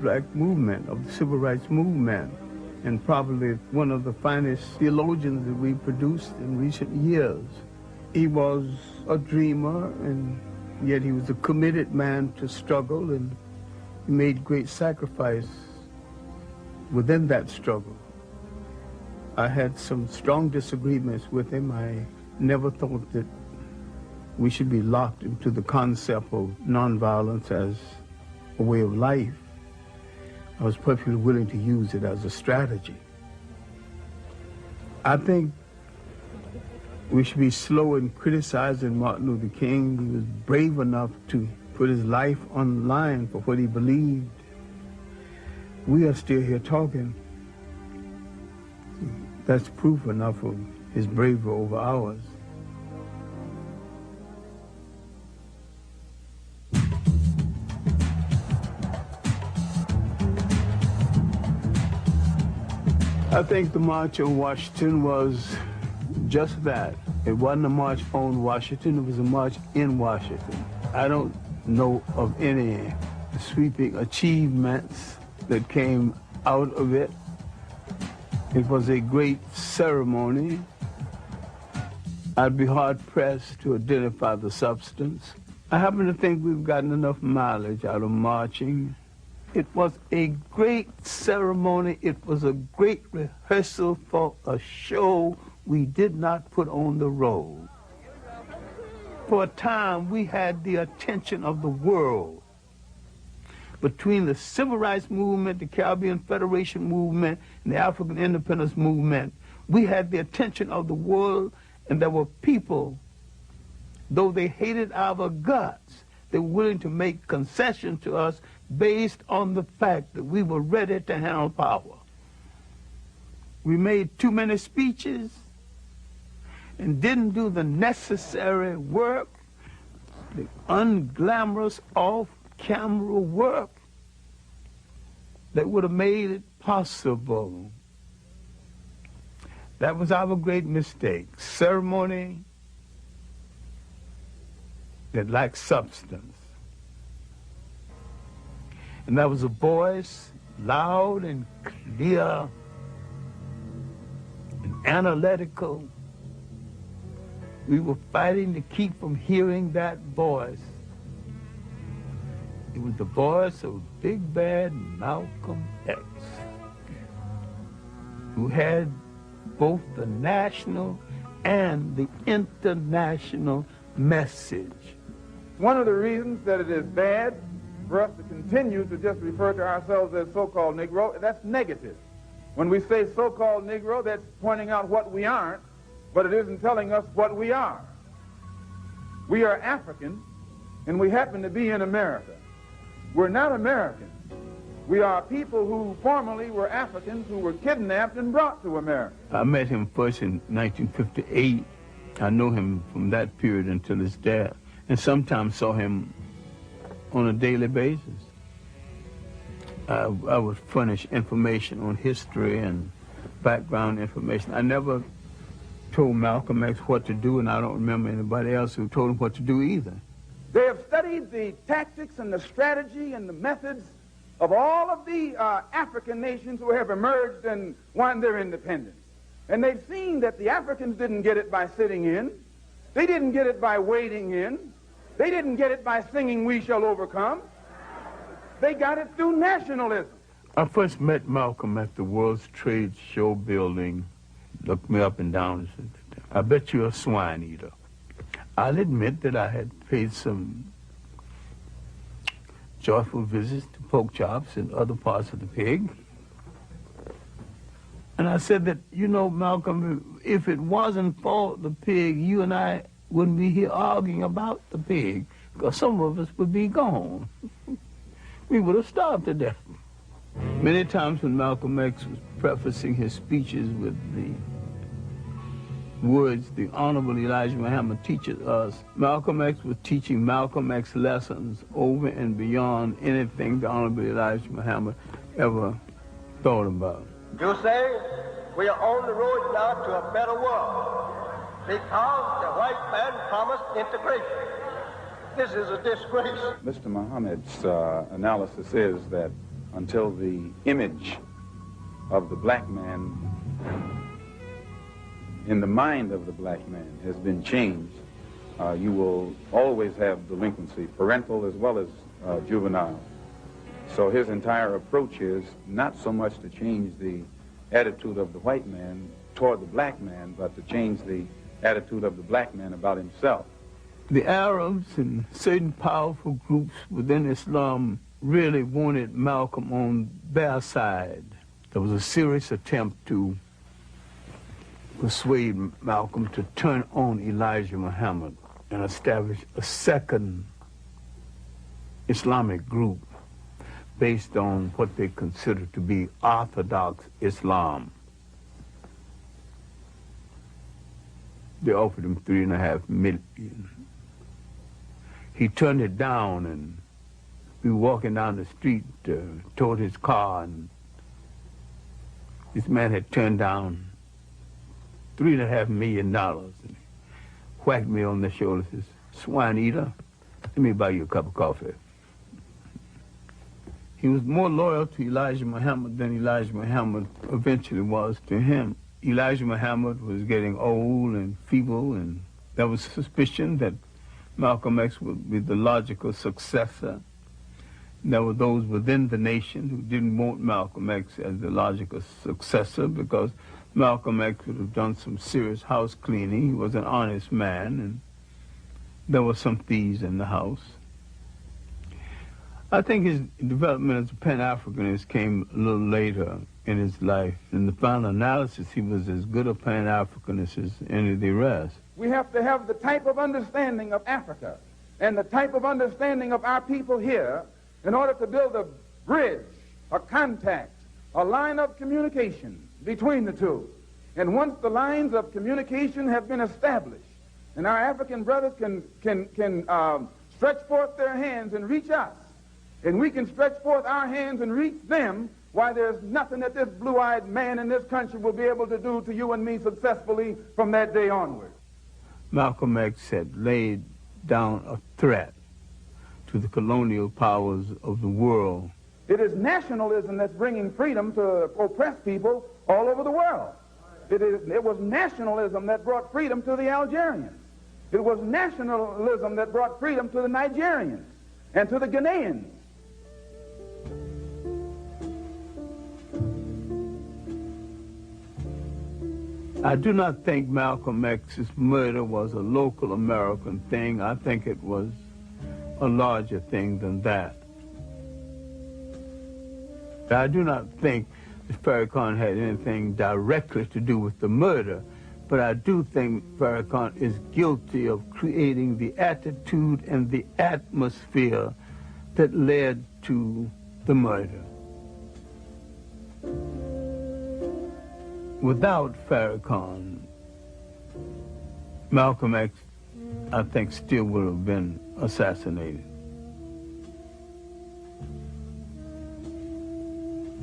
black movement, of the civil rights movement, and probably one of the finest theologians that we produced in recent years. He was a dreamer, and yet he was a committed man to struggle, and he made great sacrifice within that struggle. I had some strong disagreements with him. I never thought that we should be locked into the concept of nonviolence as a way of life. I was perfectly willing to use it as a strategy. I think we should be slow in criticizing Martin Luther King. He was brave enough to put his life on the line for what he believed. We are still here talking. That's proof enough of his bravery over ours. I think the March on Washington was just that. It wasn't a march on Washington, it was a march in Washington. I don't know of any sweeping achievements that came out of it. It was a great ceremony. I'd be hard-pressed to identify the substance. I happen to think we've gotten enough mileage out of marching. It was a great ceremony. It was a great rehearsal for a show we did not put on the road. For a time, we had the attention of the world. Between the Civil Rights Movement, the Caribbean Federation Movement, and the African Independence Movement, we had the attention of the world, and there were people, though they hated our guts, they were willing to make concessions to us based on the fact that we were ready to handle power. We made too many speeches and didn't do the necessary work, the unglamorous off-camera work that would have made it possible. That was our great mistake. Ceremony that lacked substance. And that was a voice, loud and clear and analytical. We were fighting to keep from hearing that voice. It was the voice of Big Bad Malcolm X, who had both the national and the international message. One of the reasons that it is bad for us to continue to just refer to ourselves as so-called Negro, that's negative. When we say so-called Negro, that's pointing out what we aren't, but it isn't telling us what we are. We are African, and we happen to be in America. We're not Americans. We are people who formerly were Africans who were kidnapped and brought to America. I met him first in 1958. I know him from that period until his death, and sometimes saw him on a daily basis. I would furnish information on history and background information. I never told Malcolm X what to do, and I don't remember anybody else who told him what to do either. They have studied the tactics and the strategy and the methods of all of the African nations who have emerged and won their independence. And they've seen that the Africans didn't get it by sitting in. They didn't get it by waiting in. They didn't get it by singing "We Shall Overcome." They got it through nationalism. I first met Malcolm at the World's Trade Show building. Looked me up and down and said, "I bet you're a swine eater." I'll admit that I had paid some joyful visits to pork chops and other parts of the pig. And I said that, you know, Malcolm, if it wasn't for the pig, you and I wouldn't be here arguing about the pig, because some of us would be gone. We would have starved to death. Many times when Malcolm X was prefacing his speeches with the words, "The Honorable Elijah Muhammad teaches us," Malcolm X was teaching Malcolm X lessons over and beyond anything the Honorable Elijah Muhammad ever thought about. You say we are on the road now to a better world because the white man promised integration. This is a disgrace. Mr. Muhammad's analysis is that until the image of the black man in the mind of the black man has been changed, you will always have delinquency, parental as well as juvenile. So his entire approach is not so much to change the attitude of the white man toward the black man, but to change the attitude of the black man about himself. The Arabs and certain powerful groups within Islam really wanted Malcolm on their side. There was a serious attempt to persuade Malcolm to turn on Elijah Muhammad and establish a second Islamic group based on what they considered to be Orthodox Islam. They offered him $3.5 million. He turned it down, and we were walking down the street toward his car, and this man had turned down $3.5 million. And he whacked me on the shoulder and says, "Swine eater, let me buy you a cup of coffee." He was more loyal to Elijah Muhammad than Elijah Muhammad eventually was to him. Elijah Muhammad was getting old and feeble, and there was suspicion that Malcolm X would be the logical successor. There were those within the nation who didn't want Malcolm X as the logical successor because Malcolm X would have done some serious house cleaning. He was an honest man, and there were some thieves in the house. I think his development as a Pan-Africanist came a little later in his life. In the final analysis, he was as good a Pan-Africanist as any of the rest. We have to have the type of understanding of Africa and the type of understanding of our people here in order to build a bridge, a contact, a line of communication between the two. And once the lines of communication have been established, and our African brothers can stretch forth their hands and reach us, and we can stretch forth our hands and reach them, why, there's nothing that this blue-eyed man in this country will be able to do to you and me successfully from that day onward. Malcolm X had laid down a threat to the colonial powers of the world. It is nationalism that's bringing freedom to oppressed people all over the world. It was nationalism that brought freedom to the Algerians. It was nationalism that brought freedom to the Nigerians and to the Ghanaians. I do not think Malcolm X's murder was a local American thing. I think it was a larger thing than that. I do not think that Farrakhan had anything directly to do with the murder, but I do think Farrakhan is guilty of creating the attitude and the atmosphere that led to the murder. Without Farrakhan, Malcolm X, I think, still would have been assassinated.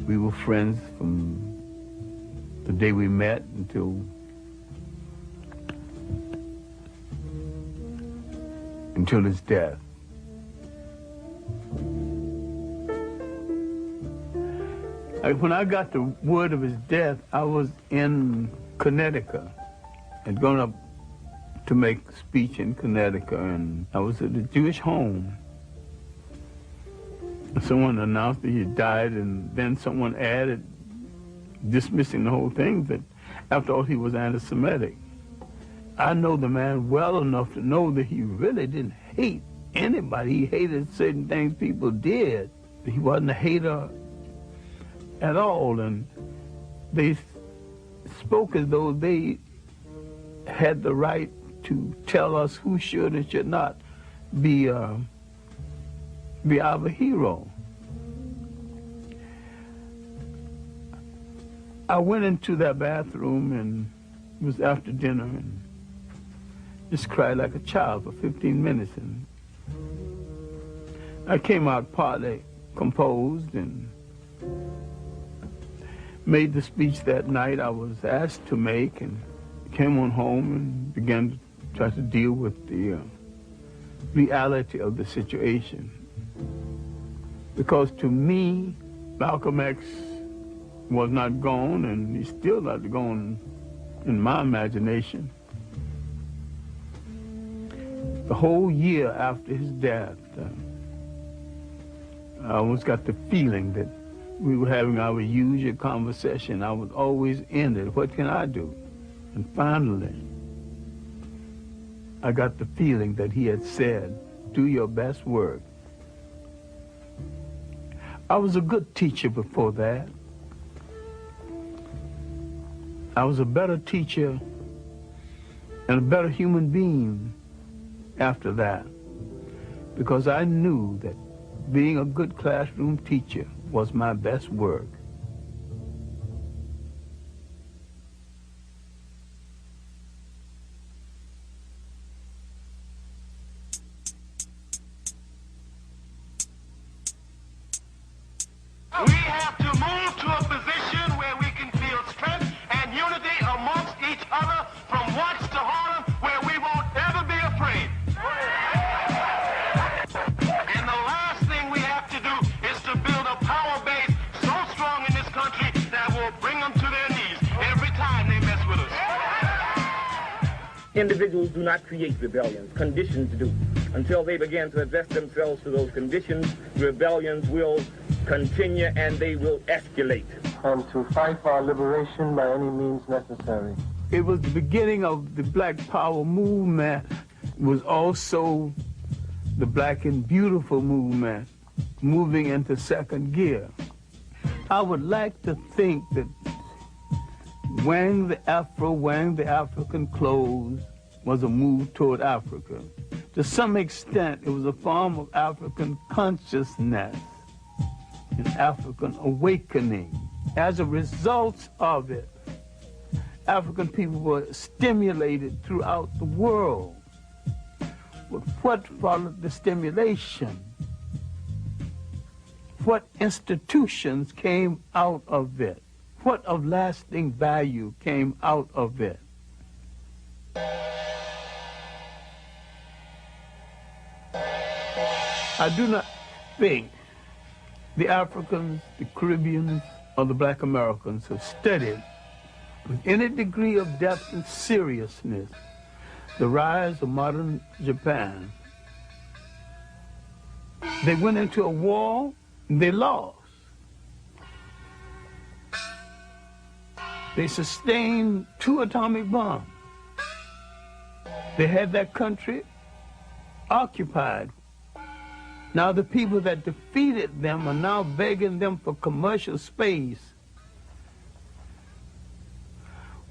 We were friends from the day we met until his death. When I got the word of his death, I was in Connecticut. I'd gone up to make a speech in Connecticut, and I was at a Jewish home. Someone announced that he died, and then someone added, dismissing the whole thing, that after all, he was anti-Semitic. I know the man well enough to know that he really didn't hate anybody. He hated certain things people did. He wasn't a hater at all, and they spoke as though they had the right to tell us who should and should not be our hero. I went into that bathroom, and it was after dinner, and just cried like a child for 15 minutes, and I came out partly composed and made the speech that night I was asked to make, and came on home and began to try to deal with the reality of the situation. Because to me, Malcolm X was not gone, and he's still not gone in my imagination. The whole year after his death, I almost got the feeling that we were having our usual conversation. I would always end it, what can I do? And finally, I got the feeling that he had said, do your best work. I was a good teacher before that. I was a better teacher and a better human being after that, because I knew that being a good classroom teacher was my best work. We have to move to a position where we can feel strength and unity amongst each other from Watts to Harlem, where we won't ever be afraid. And the last thing we have to do is to build a power base so strong in this country that will bring them to their knees every time they mess with us. Individuals do not create rebellions, conditions do. Until they begin to address themselves to those conditions, rebellions will continue and they will escalate. And to fight for our liberation by any means necessary. It was the beginning of the Black Power movement. It was also the Black and Beautiful movement, moving into second gear. I would like to think that wearing the afro, wearing the African clothes was a move toward Africa. To some extent, it was a form of African consciousness, an African awakening. As a result of it, African people were stimulated throughout the world. But what followed the stimulation? What institutions came out of it? What of lasting value came out of it? I do not think the Africans, the Caribbeans, or the Black Americans have studied with any degree of depth and seriousness the rise of modern Japan. They went into a war and they lost. They sustained 2 atomic bombs. They had that country occupied. Now the people that defeated them are now begging them for commercial space.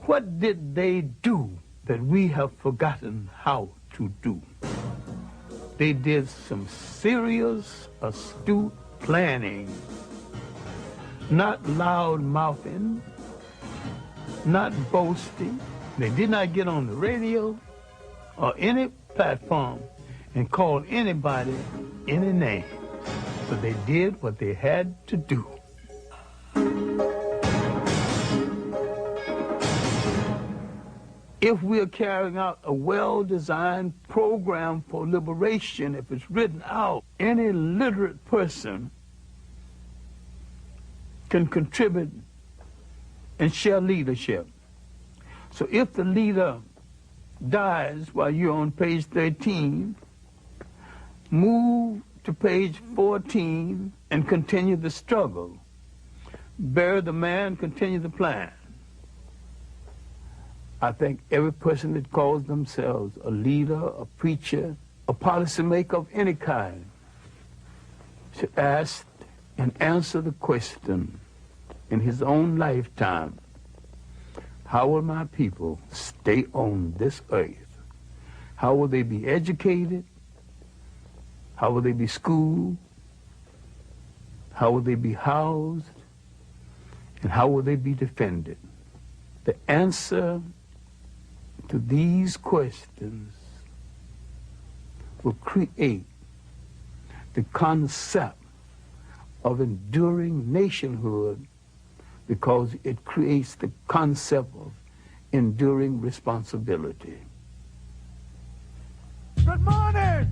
What did they do that we have forgotten how to do? They did some serious, astute planning. Not loud mouthing, not boasting. They did not get on the radio or any platform and call anybody any name, but they did what they had to do. If we are carrying out a well-designed program for liberation, if it's written out, any literate person can contribute and share leadership. So if the leader dies while you're on page 13, move to page 14 and continue the struggle. Bury the man, continue the plan. I think every person that calls themselves a leader, a preacher, a policymaker of any kind should ask and answer the question in his own lifetime: how will my people stay on this earth? How will they be educated? How will they be schooled? How will they be housed? And how will they be defended? The answer to these questions will create the concept of enduring nationhood, because it creates the concept of enduring responsibility. Good morning!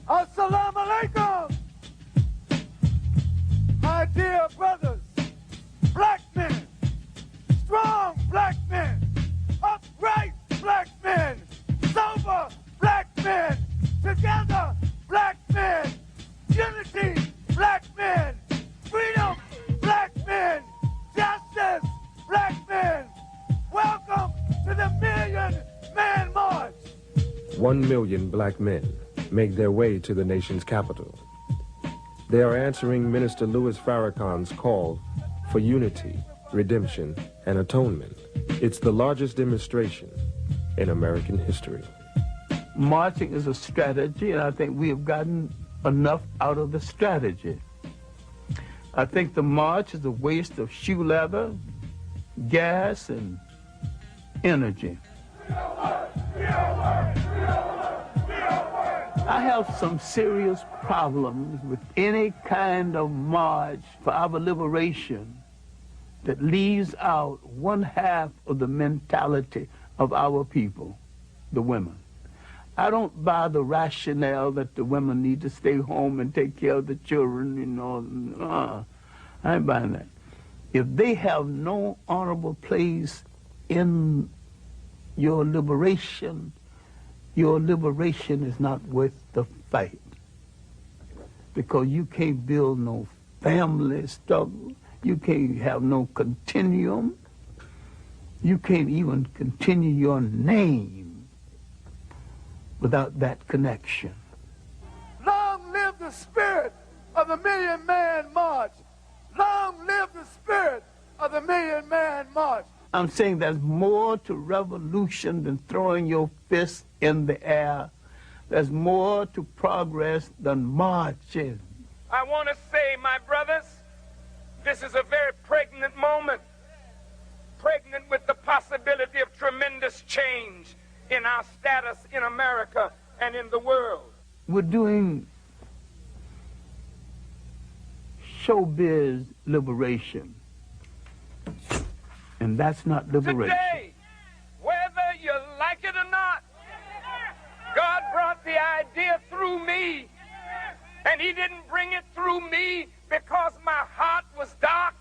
Assalamu alaikum! My dear brothers, black men, strong black men, upright black men, sober black men, together black men, unity black men, freedom black men, justice black men. Welcome to the Million Man March. 1 million black men make their way to the nation's capital. They are answering Minister Louis Farrakhan's call for unity, redemption, and atonement. It's the largest demonstration in American history. Marching is a strategy, and I think we have gotten enough out of the strategy. I think the march is a waste of shoe leather, gas, and energy. I have some serious problems with any kind of march for our liberation that leaves out one half of the mentality of our people, the women. I don't buy the rationale that the women need to stay home and take care of the children, you know. I ain't buying that. If they have no honorable place in your liberation is not worth the fight. Because you can't build no family struggle. You can't have no continuum. You can't even continue your name without that connection. Long live the spirit of the Million Man March. Long live the spirit of the Million Man March. I'm saying there's more to revolution than throwing your fist in the air. There's more to progress than marching. I want to say, my brothers, this is a very pregnant moment. Pregnant with the possibility of tremendous change in our status in America and in the world. We're doing showbiz liberation. And that's not liberation. Today, whether you like it or not, God brought the idea through me. And he didn't bring it through me because my heart was dark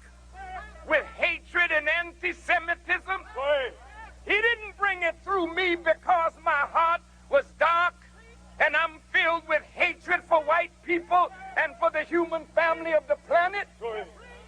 with hatred and anti-Semitism. He didn't bring it through me because my heart was dark and I'm filled with hatred for white people and for the human family of the planet.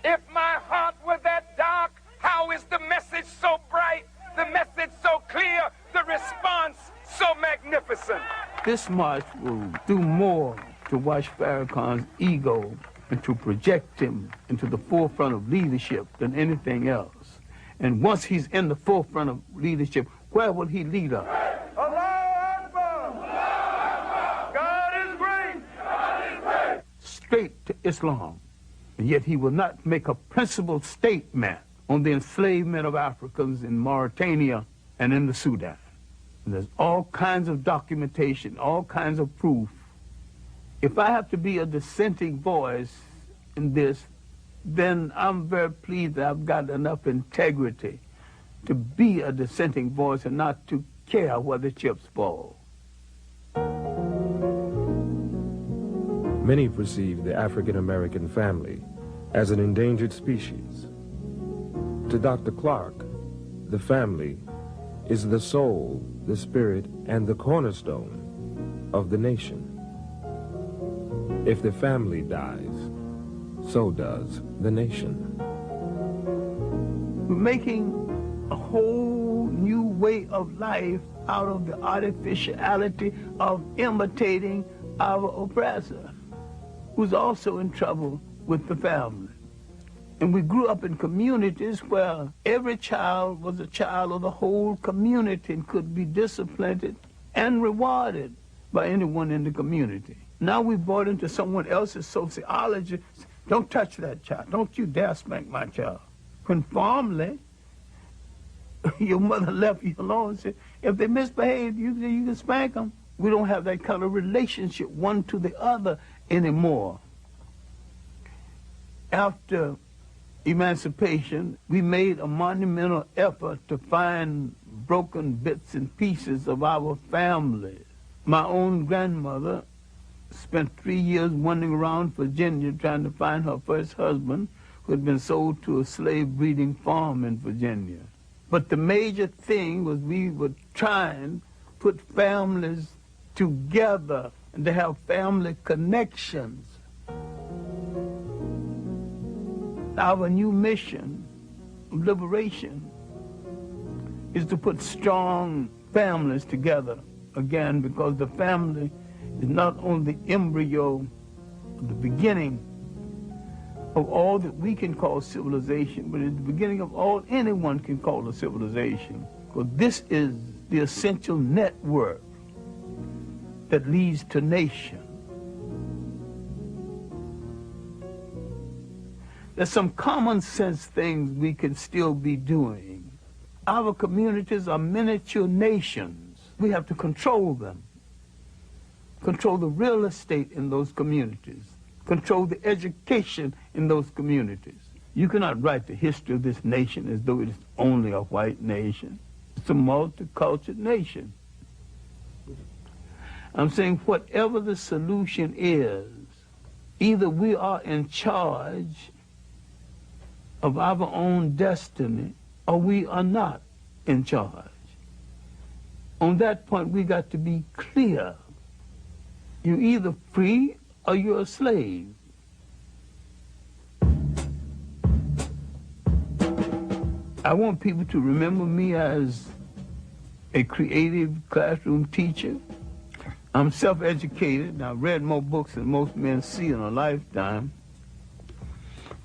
If my heart were that dark, how is the message so bright, the message so clear, the response so magnificent? This march will do more to wash Farrakhan's ego and to project him into the forefront of leadership than anything else. And once he's in the forefront of leadership, where will he lead us? God is great. God is great. Straight to Islam. And yet he will not make a principled statement on the enslavement of Africans in Mauritania and in the Sudan. And there's all kinds of documentation, all kinds of proof. If I have to be a dissenting voice in this, then I'm very pleased that I've got enough integrity to be a dissenting voice and not to care where the chips fall. Many perceive the African-American family as an endangered species. To Dr. Clarke, the family is the soul, the spirit, and the cornerstone of the nation. If the family dies, so does the nation. We're making a whole new way of life out of the artificiality of imitating our oppressor, who's also in trouble with the family. And we grew up in communities where every child was a child of the whole community and could be disciplined and rewarded by anyone in the community. Now we bought into someone else's sociology. Don't touch that child. Don't you dare spank my child. When formerly, your mother left you alone and said, if they misbehave, you can spank them. We don't have that kind of relationship one to the other anymore. After emancipation, we made a monumental effort to find broken bits and pieces of our family. My own grandmother spent 3 years wandering around Virginia trying to find her first husband, who had been sold to a slave breeding farm in Virginia. But the major thing was we were trying to put families together and to have family connections. Our new mission of liberation is to put strong families together again, because the family is not only the embryo of the beginning of all that we can call civilization, but it's the beginning of all anyone can call a civilization. Because this is the essential network that leads to nation. There's some common sense things we can still be doing. Our communities are miniature nations. We have to control them. Control the real estate in those communities. Control the education in those communities. You cannot write the history of this nation as though it is only a white nation. It's a multicultural nation. I'm saying whatever the solution is, either we are in charge of our own destiny, or we are not in charge. On that point, we got to be clear. You're either free or you're a slave. I want people to remember me as a creative classroom teacher. I'm self-educated, and I've read more books than most men see in a lifetime.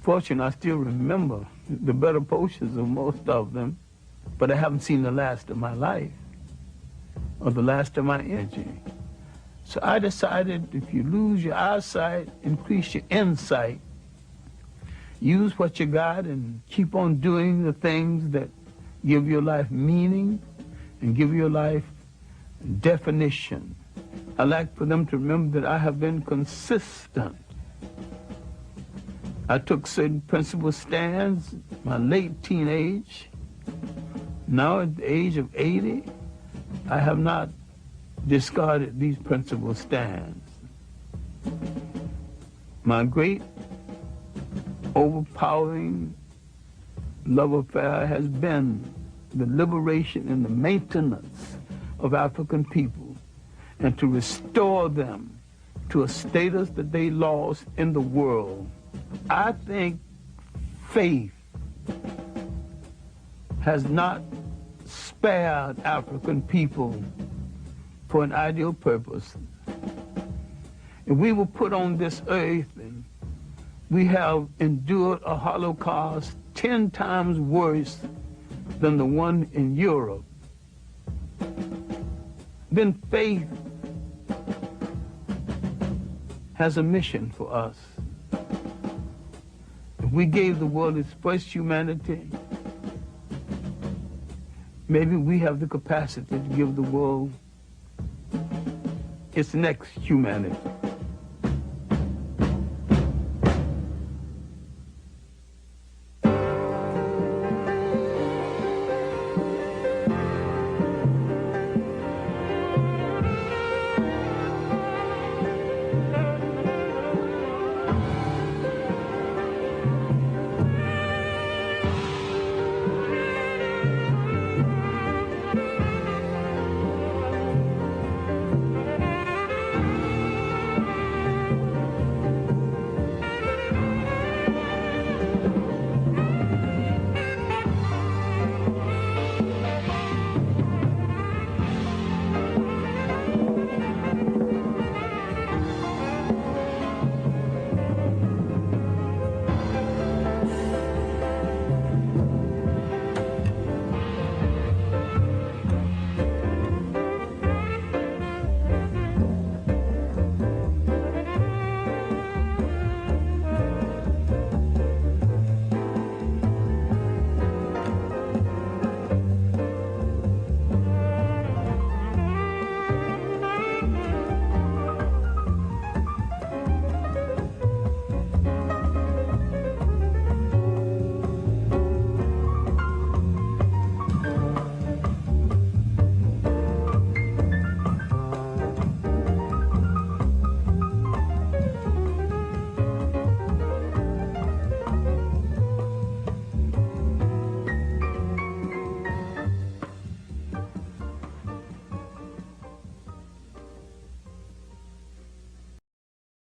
Fortunately, I still remember the better portions of most of them, but I haven't seen the last of my life or the last of my energy. So I decided if you lose your eyesight, increase your insight. Use what you got and keep on doing the things that give your life meaning and give your life definition. I like for them to remember that I have been consistent. I took certain principle stands in my late teenage. Now at the age of 80, I have not discarded these principle stands. My great overpowering love affair has been the liberation and the maintenance of African people and to restore them to a status that they lost in the world. I think faith has not spared African people for an ideal purpose. If we were put on this earth and we have endured a Holocaust 10 times worse than the one in Europe, then faith has a mission for us. If we gave the world its first humanity, maybe we have the capacity to give the world its next humanity.